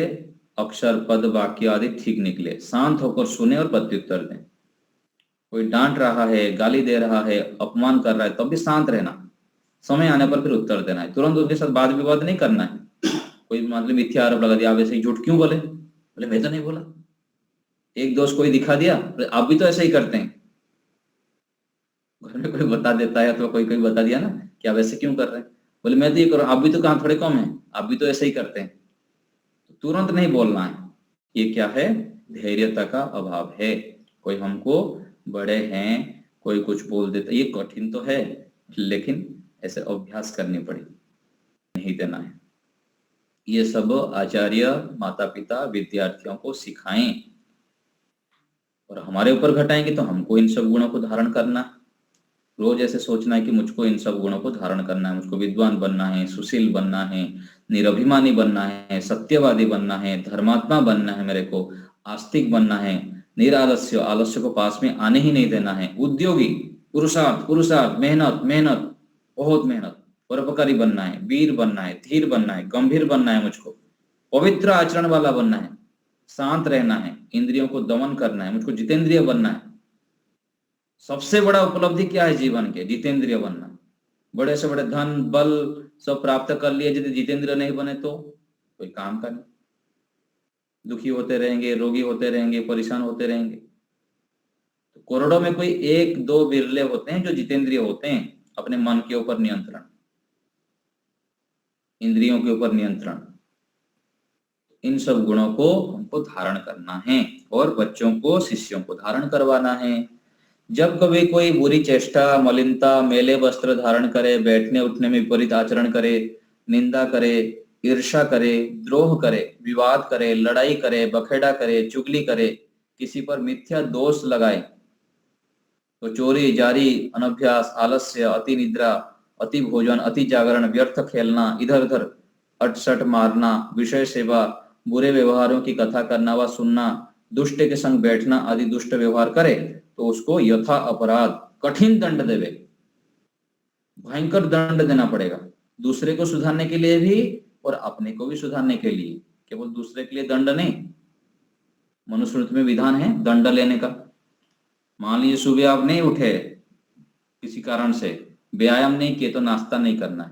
अक्षर पद वाक्य आदि ठीक निकले, शांत होकर सुने और प्रत्युत्तर दें। कोई डांट रहा है, गाली दे रहा है, अपमान कर रहा है, तब भी शांत रहना, समय आने पर फिर उत्तर देना है। तुरंत उसके साथ वाद विवाद नहीं करना है। कोई मतलब मिथ्या आरोप लगा दिया, आप ऐसे ही झूठ क्यों बोले? बोले मैं तो नहीं बोला। एक दोष कोई दिखा दिया, आप भी तो ऐसे ही करते हैं। घर में कोई बता देता है अथवा कोई बता दिया ना कि आप ऐसे क्यों कर रहे हैं, बोले मैं तो ये करूं, आप भी तो कहाँ थोड़े कम है, आप भी तो ऐसे ही करते हैं। तो तुरंत नहीं बोलना है। ये क्या है? धैर्यता का अभाव है। कोई हमको बड़े हैं, कोई कुछ बोल देता, ये कठिन तो है लेकिन ऐसे अभ्यास करनी पड़ेगी, नहीं देना है। ये सब आचार्य माता पिता विद्यार्थियों को सिखाएं और हमारे ऊपर घटाएंगे तो हमको इन सब गुणों को धारण करना। रोज ऐसे सोचना है कि मुझको इन सब गुणों को धारण करना है, मुझको विद्वान बनना है, सुशील बनना है, निरभिमानी बनना है, सत्यवादी बनना है, धर्मात्मा बनना है, मेरे को आस्तिक बनना है, निरालस्य, आलस्य को पास में आने ही नहीं देना है, उद्योगी, पुरुषार्थ, मेहनत, बहुत मेहनत, परोपकारी बनना है, वीर बनना है, धीर बनना है, गंभीर बनना है, मुझको पवित्र आचरण वाला बनना है, शांत रहना है, इंद्रियों को दमन करना है, मुझको जितेंद्रिय बनना है। सबसे बड़ा उपलब्धि क्या है जीवन के? जितेंद्रिय बनना। बड़े से बड़े धन बल सब प्राप्त कर लिए, यदि जितेंद्रिय नहीं बने तो कोई काम का नहीं। दुखी होते रहेंगे, रोगी होते रहेंगे, परेशान होते रहेंगे। तो करोड़ों में कोई 1-2 बिरले होते हैं जो जितेंद्रिय होते हैं। अपने मन के ऊपर नियंत्रण, इंद्रियों के ऊपर नियंत्रण, इन सब गुणों को हमको धारण करना है और बच्चों को, शिष्यों को धारण करवाना है। जब कभी कोई बुरी चेष्टा, मलिनता, मेले वस्त्र धारण करे, बैठने उठने में विपरीत आचरण करे, निंदा करे, ईर्ष्या करे, द्रोह करे, विवाद करे, लड़ाई करे, बखेड़ा करे, चुगली करे, किसी पर मिथ्या दोष लगाए तो चोरी, जारी, अनभ्यास, आलस्य, अति निद्रा, अति भोजन, अति जागरण, व्यर्थ खेलना, इधर उधर अटसट मारना, विषय सेवा, बुरे व्यवहारों की कथा करना व सुनना, दुष्ट के संग बैठना आदि दुष्ट व्यवहार करे तो उसको यथा अपराध कठिन दंड देवे, भयंकर दंड देना पड़ेगा। दूसरे को सुधारने के लिए भी और अपने को भी सुधारने के लिए, केवल दूसरे के लिए दंड नहीं। मनुस्मृति में विधान है दंड लेने का। मान लीजिए सुबह आप नहीं उठे, किसी कारण से व्यायाम नहीं किए तो नाश्ता नहीं करना है,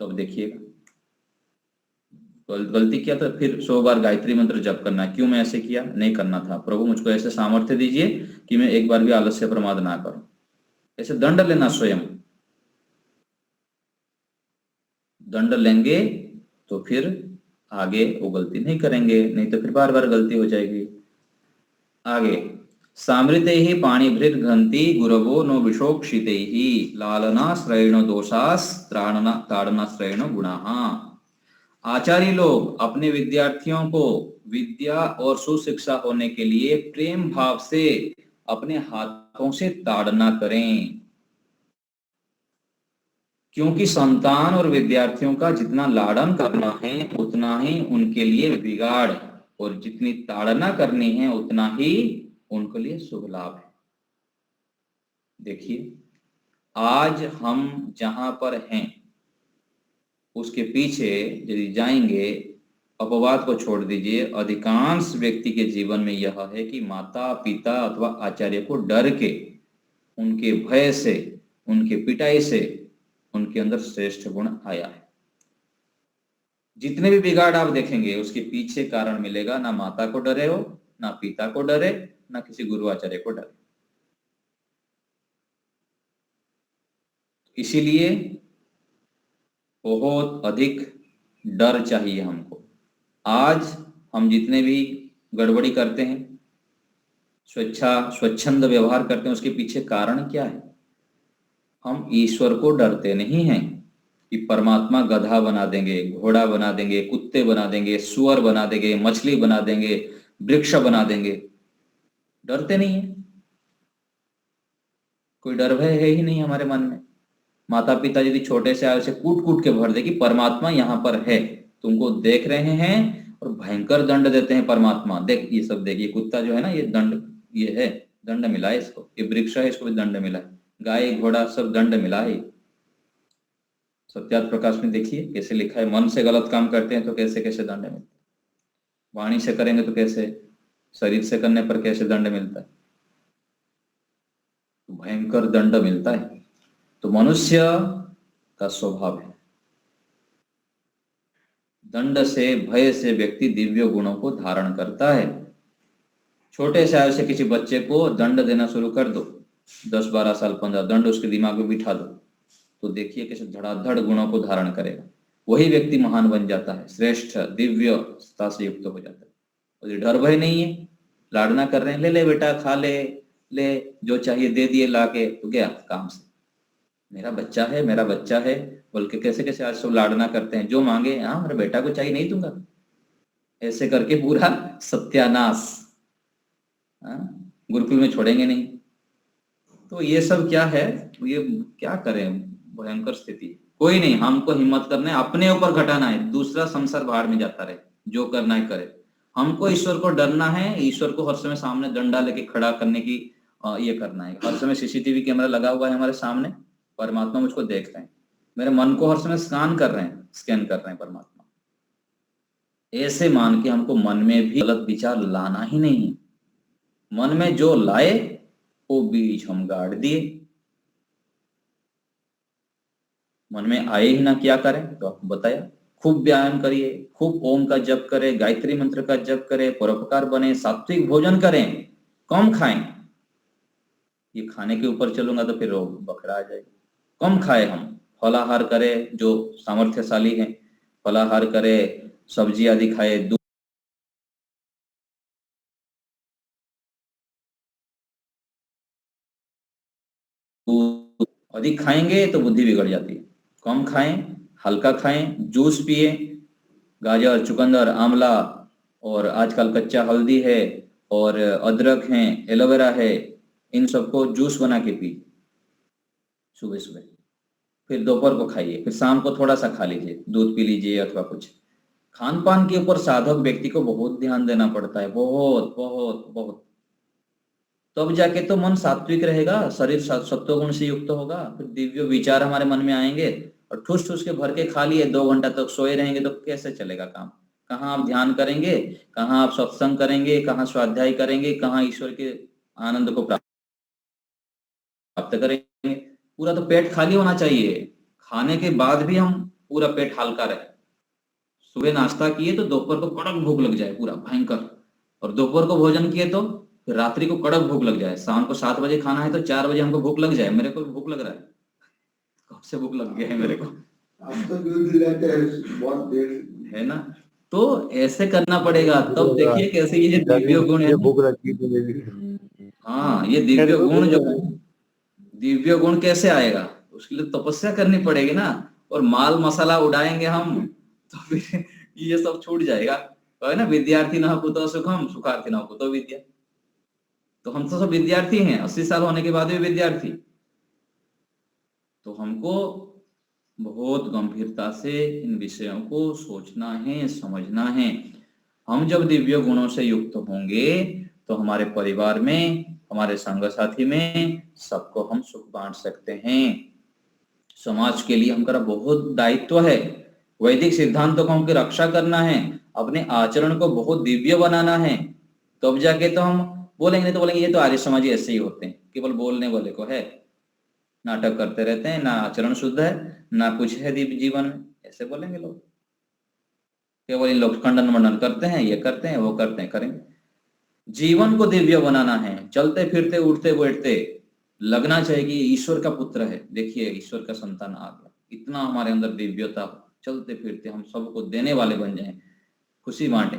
तो अब देखिएगा गलती किया तो फिर 100 बार गायत्री मंत्र जप करना है। क्यों मैं ऐसे किया? नहीं करना था। प्रभु मुझको ऐसे सामर्थ्य दीजिए कि मैं एक बार भी आलस्य प्रमाद ना करूं। ऐसे दंड लेना, स्वयं दंड लेंगे तो फिर आगे वो गलती नहीं करेंगे, नहीं तो फिर बार बार गलती हो जाएगी। आगे सामृतैः पाणिभृद्घ्नन्ति गुरवो नो विशोक्षितैः लालनाश्रयेण दोषास्ताडनाश्रयेण गुणाः। आचार्य लोग अपने विद्यार्थियों को विद्या और सुशिक्षा होने के लिए प्रेम भाव से अपने हाथों से ताड़ना करें, क्योंकि संतान और विद्यार्थियों का जितना लाड़न करना है उतना ही उनके लिए बिगाड़, और जितनी ताड़ना करनी है उतना ही उनके लिए शुभ लाभ है। देखिए, आज हम जहां पर हैं उसके पीछे यदि जाएंगे, अपवाद को छोड़ दीजिए, अधिकांश व्यक्ति के जीवन में यह है कि माता पिता अथवा आचार्य को डर के, उनके भय से, उनके पिटाई से उनके अंदर श्रेष्ठ गुण आया है। जितने भी बिगाड़ आप देखेंगे उसके पीछे कारण मिलेगा, ना माता को डरे हो, ना पिता को डरे, ना किसी गुरु आचार्य को डरे। इसीलिए बहुत अधिक डर चाहिए हमको। आज हम जितने भी गड़बड़ी करते हैं, स्वच्छंद व्यवहार करते हैं, उसके पीछे कारण क्या है? हम ईश्वर को डरते नहीं हैं कि परमात्मा गधा बना देंगे, घोड़ा बना देंगे, कुत्ते बना देंगे, सुअर बना देंगे, मछली बना देंगे, वृक्ष बना देंगे। डरते नहीं है, कोई डर भय है ही नहीं हमारे मन में। माता पिता यदि छोटे से आयु से कूट कूट के भर दे कि परमात्मा यहाँ पर है, तुमको देख रहे हैं, और भयंकर दंड देते हैं परमात्मा। देख ये सब देखिए, कुत्ता जो है ना, ये दंड, ये है दंड मिला है इसको, ये वृक्ष है इसको भी दंड मिला है, गाय घोड़ा सब दंड मिला है। सत्यार्थ प्रकाश में देखिए कैसे लिखा है, मन से गलत काम करते हैं तो कैसे कैसे दंड मिलता है, वाणी से करेंगे तो कैसे, शरीर से करने पर कैसे दंड मिलता है, भयंकर दंड मिलता है। तो मनुष्य का स्वभाव है, दंड से, भय से व्यक्ति दिव्य गुणों को धारण करता है। छोटे से आयु से किसी बच्चे को दंड देना शुरू कर दो, 10 12 साल 15 दंड उसके दिमाग में बिठा दो, तो देखिए कैसे धड़ाधड़ गुणों को धारण करेगा। वही व्यक्ति महान बन जाता है, श्रेष्ठ दिव्यता से युक्त हो जाता है। और डर भय नहीं है, लाड़ना कर रहे हैं, ले ले बेटा खा ले, ले जो चाहिए दे दिए लाके, तो गया काम से, मेरा बच्चा है, मेरा बच्चा है बोल के कैसे कैसे आज सब लाड़ना करते हैं, जो मांगे हाँ मेरे बेटा को चाहिए नहीं दूंगा, ऐसे करके पूरा सत्यानाश, गुरुकुल में छोड़ेंगे नहीं। तो ये सब क्या है, ये क्या करें, भयंकर स्थिति। कोई नहीं, हमको हिम्मत करना है, अपने ऊपर घटाना है, दूसरा संसार बाहर में जाता रहे, जो करना है करे। हमको ईश्वर को डरना है, ईश्वर को हर समय सामने डंडा लेके खड़ा करने की ये करना है। हर समय सीसीटीवी कैमरा लगा हुआ है हमारे सामने, परमात्मा मुझको देख रहे हैं, मेरे मन को हर समय स्कैन कर रहे हैं परमात्मा। ऐसे मान के हमको मन में भी गलत विचार लाना ही नहीं है। मन में जो लाए वो बीज हम गाड़ दिए, मन में आए ही ना, क्या करें? तो आपको बताया, खूब व्यायाम करिए, खूब ओम का जप करें, गायत्री मंत्र का जप करें, परोपकार बने, सात्विक भोजन करें, कम खाएं। ये खाने के ऊपर चलूंगा तो फिर रोग बखरा आ जाएगा। कम खाए, हम फलाहार करें, जो सामर्थ्यशाली है फलाहार करें, सब्जी आदि खाए, दूध अधिक खाएंगे तो बुद्धि बिगड़ जाती है। कम खाएं, हल्का खाएं, जूस पिए, गाजर, चुकंदर, आंवला, और आजकल कच्चा हल्दी है, और अदरक है, एलोवेरा है, इन सबको जूस बना के पी सुबह सुबह। फिर दोपहर को खाइए, फिर शाम को थोड़ा सा खा लीजिए, दूध पी लीजिए अथवा कुछ। खान पान के ऊपर साधक व्यक्ति को बहुत ध्यान देना पड़ता है, बहुत बहुत बहुत। तब जाके तो मन सात्विक रहेगा, शरीर सत्वगुण से युक्त होगा, फिर दिव्य विचार हमारे मन में आएंगे। और ठूस ठूस के भर के खा लिए, 2 घंटा तक सोए रहेंगे तो कैसे चलेगा काम? कहाँ आप ध्यान करेंगे, कहाँ आप सत्संग करेंगे, कहाँ स्वाध्याय करेंगे, कहाँ ईश्वर के आनंद को प्राप्त करेंगे? पूरा तो पेट खाली होना चाहिए, खाने के बाद भी हम पूरा पेट हल्का रहे। सुबह नाश्ता किए तो दोपहर को कड़क भूख लग जाए, पूरा भयंकर, और दोपहर को भोजन किए तो फिर रात्रि को कड़क भूख लग जाए। शाम को 7 बजे खाना है तो 4 बजे हमको भूख लग जाए। मेरे को भूख लग रहा है, कब से भूख लग गया है मेरे को, बहुत देर है ना। तो ऐसे करना पड़ेगा, तब देखिए कैसे ये दिव्य गुण है, भूख लगी हाँ, ये दिव्य गुण जो है, दिव्य गुण कैसे आएगा, उसके लिए तपस्या करनी पड़ेगी ना, और माल मसाला उड़ाएंगे हम तो फिर ये सब छूट जाएगा। तो है ना, विद्यार्थी न कुतो सुखम सुखार्थी न कुतो विद्या। तो हम तो सब विद्यार्थी हैं, 80 साल होने के बाद भी विद्यार्थी। तो हमको बहुत गंभीरता से इन विषयों को सोचना है, समझना है। हम जब दिव्य गुणों से युक्त होंगे तो हमारे परिवार में, हमारे संग साथी में सबको हम सुख बांट सकते हैं। समाज के लिए हमारा बहुत दायित्व है। वैदिक सिद्धांतों को हमको रक्षा करना है, अपने आचरण को बहुत दिव्य बनाना है। तब जाके तो हम बोलेंगे, नहीं तो बोलेंगे ये तो आर्य समाजी ऐसे ही होते हैं, केवल बोलने वाले को है, नाटक करते रहते हैं, ना आचरण शुद्ध है ना कुछ है दिव्य जीवन में, ऐसे बोलेंगे लोग। केवल इन लोग खंडन मंडन करते हैं, ये करते हैं, वो करते हैं, करेंगे। जीवन को दिव्य बनाना है, चलते फिरते उठते बैठते लगना चाहिए कि ईश्वर का पुत्र है, देखिए ईश्वर का संतान आ गया। इतना हमारे अंदर दिव्यता, चलते फिरते हम सबको देने वाले बन जाएं, खुशी बांटे,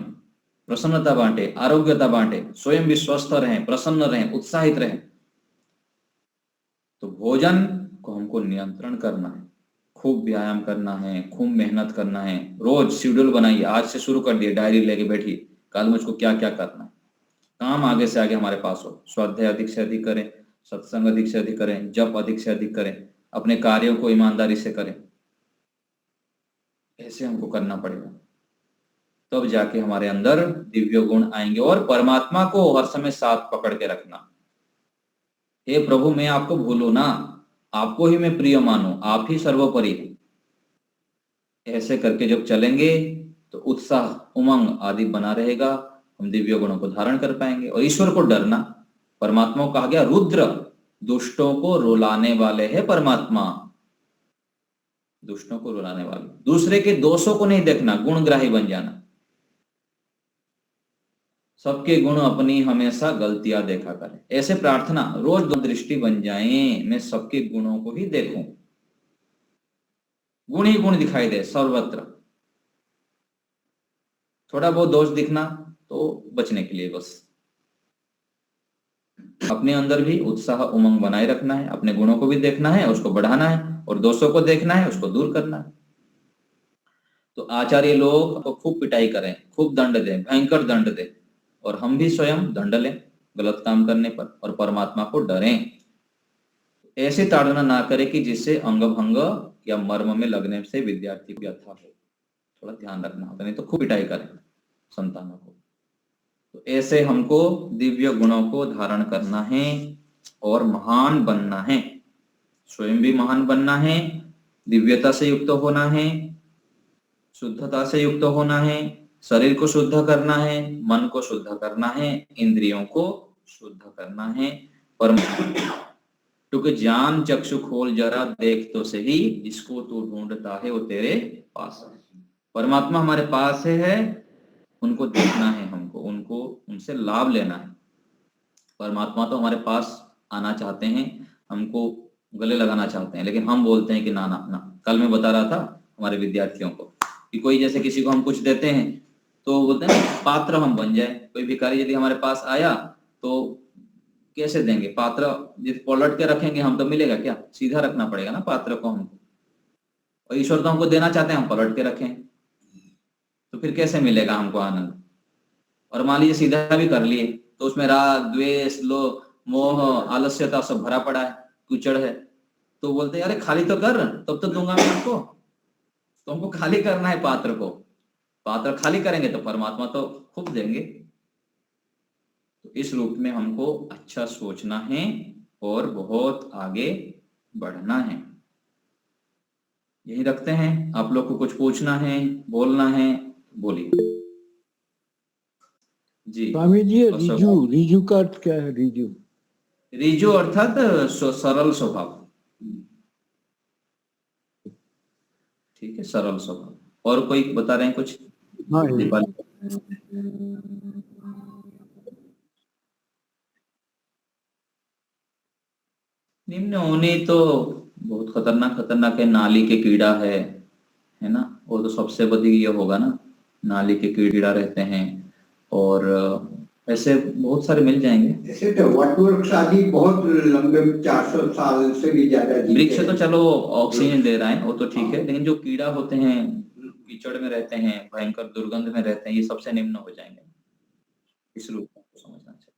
प्रसन्नता बांटे, आरोग्यता बांटे, स्वयं भी स्वस्थ रहें, प्रसन्न रहें, उत्साहित रहें। तो भोजन को हमको नियंत्रण करना है, खूब व्यायाम करना है, खूब मेहनत करना है। रोज शेड्यूल बनाइए, आज से शुरू कर दिए, डायरी लेके बैठिए, कल मुझको क्या क्या करना है। काम आगे से आगे हमारे पास हो, स्वाध्याय अधिक से अधिक करें, सत्संग अधिक से अधिक करें, जप अधिक से अधिक करें, अपने कार्यों को ईमानदारी से करें। ऐसे हमको करना पड़ेगा, तब जाके हमारे अंदर दिव्य गुण आएंगे। और परमात्मा को हर समय साथ पकड़ के रखना। हे प्रभु, मैं आपको भूलू ना, आपको ही मैं प्रिय मानूं, आप ही सर्वोपरि हैं। ऐसे करके जब चलेंगे तो उत्साह, उमंग आदि बना रहेगा, हम दिव्य गुणों को धारण कर पाएंगे। और ईश्वर को डरना, परमात्मा को कहा गया रुद्र, दुष्टों को रुलाने वाले है परमात्मा, दुष्टों को रुलाने वाले। दूसरे के दोषों को नहीं देखना, गुणग्राही बन जाना, सबके गुण अपनी हमेशा गलतियां देखा करें। ऐसे प्रार्थना रोज दृष्टि बन जाए, मैं सबके गुणों को ही देखूं, गुण ही गुण दिखाई दे सर्वत्र। थोड़ा बहुत दोष दिखना तो बचने के लिए बस। अपने अंदर भी उत्साह उमंग बनाए रखना है, अपने गुणों को भी देखना है, उसको बढ़ाना है, और दोषों को देखना है, उसको दूर करना है। तो आचार्य लोग को खूब पिटाई करें, खूब दंड दें, भयंकर दंड दें, और हम भी स्वयं दंड लें गलत काम करने पर, और परमात्मा को डरें। ऐसे ताड़ना ना करें कि जिससे अंग भंग या मर्म में लगने से विद्यार्थी को व्यथा हो। थोड़ा ध्यान रखना होता, नहीं तो खूब पिटाई करें संतानों को। तो ऐसे हमको दिव्य गुणों को धारण करना है और महान बनना है, स्वयं भी महान बनना है, दिव्यता से युक्त होना है, शुद्धता से युक्त होना है, शरीर को शुद्ध करना है, मन को शुद्ध करना है, इंद्रियों को शुद्ध करना है। क्योंकि ज्ञान चक्षु खोल जरा देख तो सही, जिसको तू ढूंढता है वो तेरे पास है। परमात्मा हमारे पास है, उनको देखना है हमको, उनको उनसे लाभ लेना है। परमात्मा तो हमारे पास आना चाहते हैं, हमको गले लगाना चाहते हैं, लेकिन हम बोलते हैं कि ना ना ना। कल मैं बता रहा था हमारे विद्यार्थियों को कि कोई जैसे किसी को हम कुछ देते हैं तो बोलते हैं ना पात्र हम बन जाए। कोई भिखारी यदि हमारे पास आया तो कैसे देंगे, पात्र जिस पलट के रखेंगे हम तो मिलेगा क्या, सीधा रखना पड़ेगा ना पात्र को हमको। और ईश्वर तो हमको देना चाहते हैं, हम पलट के रखें तो फिर कैसे मिलेगा हमको आनंद। और मान लीजिए सीधा भी कर लिए तो उसमें राग, द्वेष, लोभ, मोह, आलस्यता सब भरा पड़ा है, कीचड़ है। तो बोलते हैं अरे खाली तो कर, तब तो दूंगा मैं आपको। तो हमको खाली करना है पात्र को, पात्र खाली करेंगे तो परमात्मा तो खूब देंगे। तो इस रूप में हमको अच्छा सोचना है और बहुत आगे बढ़ना है। यही रखते हैं। आप लोग को कुछ पूछना है, बोलना है, बोलिए जी। स्वामी जी, रिजु का अर्थ क्या है? रिजु, रिजु अर्थात सरल स्वभाव। ठीक है, सरल स्वभाव। और कोई बता रहे हैं कुछ? हाँ, निम्न होनी तो बहुत खतरनाक है, नाली के कीड़ा है ना, वो तो सबसे बड़ी ये होगा ना, नाली के कीड़ा रहते हैं। और ऐसे बहुत सारे मिल जाएंगे। ऐसे तो वटवृक्ष आदि बहुत लंबे 400 साल से भी ज्यादा जीते वृक्ष तो हैं। चलो ऑक्सीजन दे रहा है, वो तो ठीक है, लेकिन जो कीड़ा होते हैं, कीचड़ में रहते हैं, भयंकर दुर्गंध में रहते हैं, ये सबसे निम्न हो जाएंगे। इस रूप को समझना चाहिए।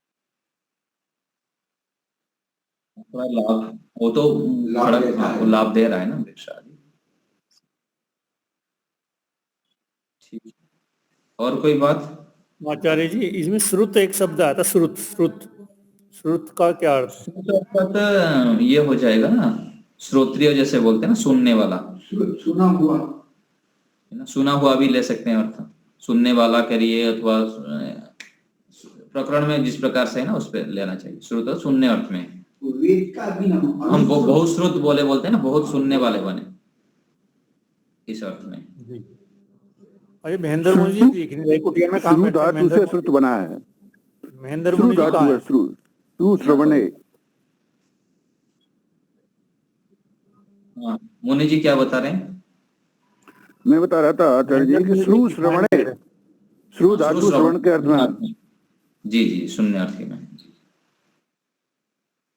थोड़ा लाभ, वो तो लाभ खड़ा, देता हाँ, है। वो लाभ दे रहा है ना वृक्ष आदि। ठीक है। और कोई बात? आचार्य जी, इसमें श्रुत एक शब्द आता, श्रुत श्रुत श्रुत का क्या अर्थ? तो अर्थात ये हो जाएगा ना, श्रोत्रिय जैसे बोलते हैं ना, सुनने वाला, सुना हुआ। है ना, सुना हुआ भी ले सकते हैं अर्थ, सुनने वाला करिए, अथवा प्रकरण में जिस प्रकार से है ना उस पर लेना चाहिए। श्रुत सुनने अर्थ में, वेद का भी नाम हम बहुत श्रुत बोलते हैं ना, बहुत सुनने वाले बने, इस अर्थ में। अरे महेंद्र मुनि जी लिख नहीं रहे कुटिया में, काम श्रु धातु से श्रुत बना है। महेंद्र श्रु मुनि जी धातु कहाँ है, है? श्रु श्रवणे। हाँ, मुनि जी क्या बता रहे हैं? मैं बता रहा था आचार्य जी कि श्रु श्रवणे, श्रु धातु श्रवण के अर्थ में। जी जी, सुनने अर्थ में।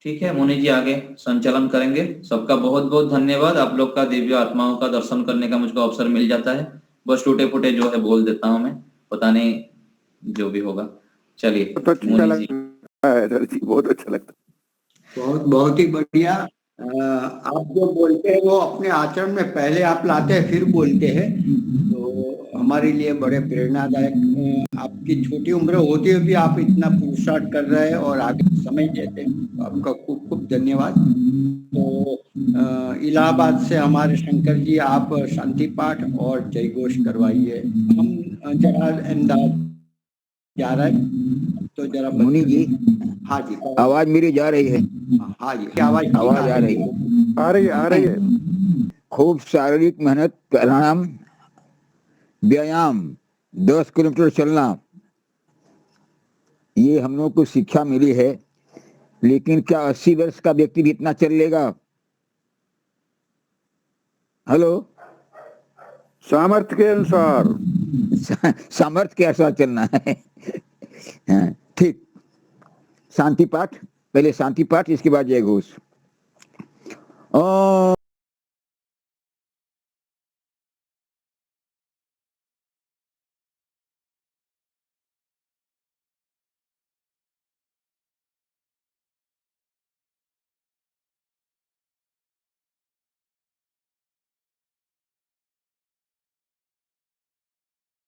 ठीक है, मुनि जी आगे संचालन करेंगे। सबका बहुत बहुत धन्यवाद। आप लोग का दिव्य आत्माओं का दर्शन करने का मुझको अवसर मिल जाता है। बस टूटे फूटे जो है बोल देता हूँ मैं, पता नहीं जो भी होगा। चलिए बहुत अच्छा मुनि जी। लगता है आचार्य जी, बहुत अच्छा लगता है। बहुत बहुत ही बढ़िया। आप जो बोलते हैं वो अपने आचरण में पहले आप लाते हैं फिर बोलते हैं, तो हमारे लिए बड़े प्रेरणादायक। आपकी छोटी उम्र होती हुए भी आप इतना पुरुषार्थ कर रहे हैं और आगे समय देते हैं, आपका खूब खूब धन्यवाद। तो इलाहाबाद से हमारे शंकर जी आप शांति पाठ और जय घोष करवाइए। हम जरा अहमदाबाद जा रहे हैं, तो जरा मुनि जी, हाँ जी, आवाज मेरी जा रही है? हाँ जी, आवाज ठीक आवाज आ रही है? आ रही है, आ रही है। खूब शारीरिक मेहनत, प्राणायाम, व्यायाम, 10 किलोमीटर चलना, ये हम लोग को शिक्षा मिली है। लेकिन क्या 80 वर्ष का व्यक्ति भी इतना चल लेगा? हेलो, सामर्थ्य के अनुसार, सामर्थ्य के अनुसार चलना है। हाँ, ठीक। शांति पाठ, पहले शांति पाठ, इसके बाद जय घोष।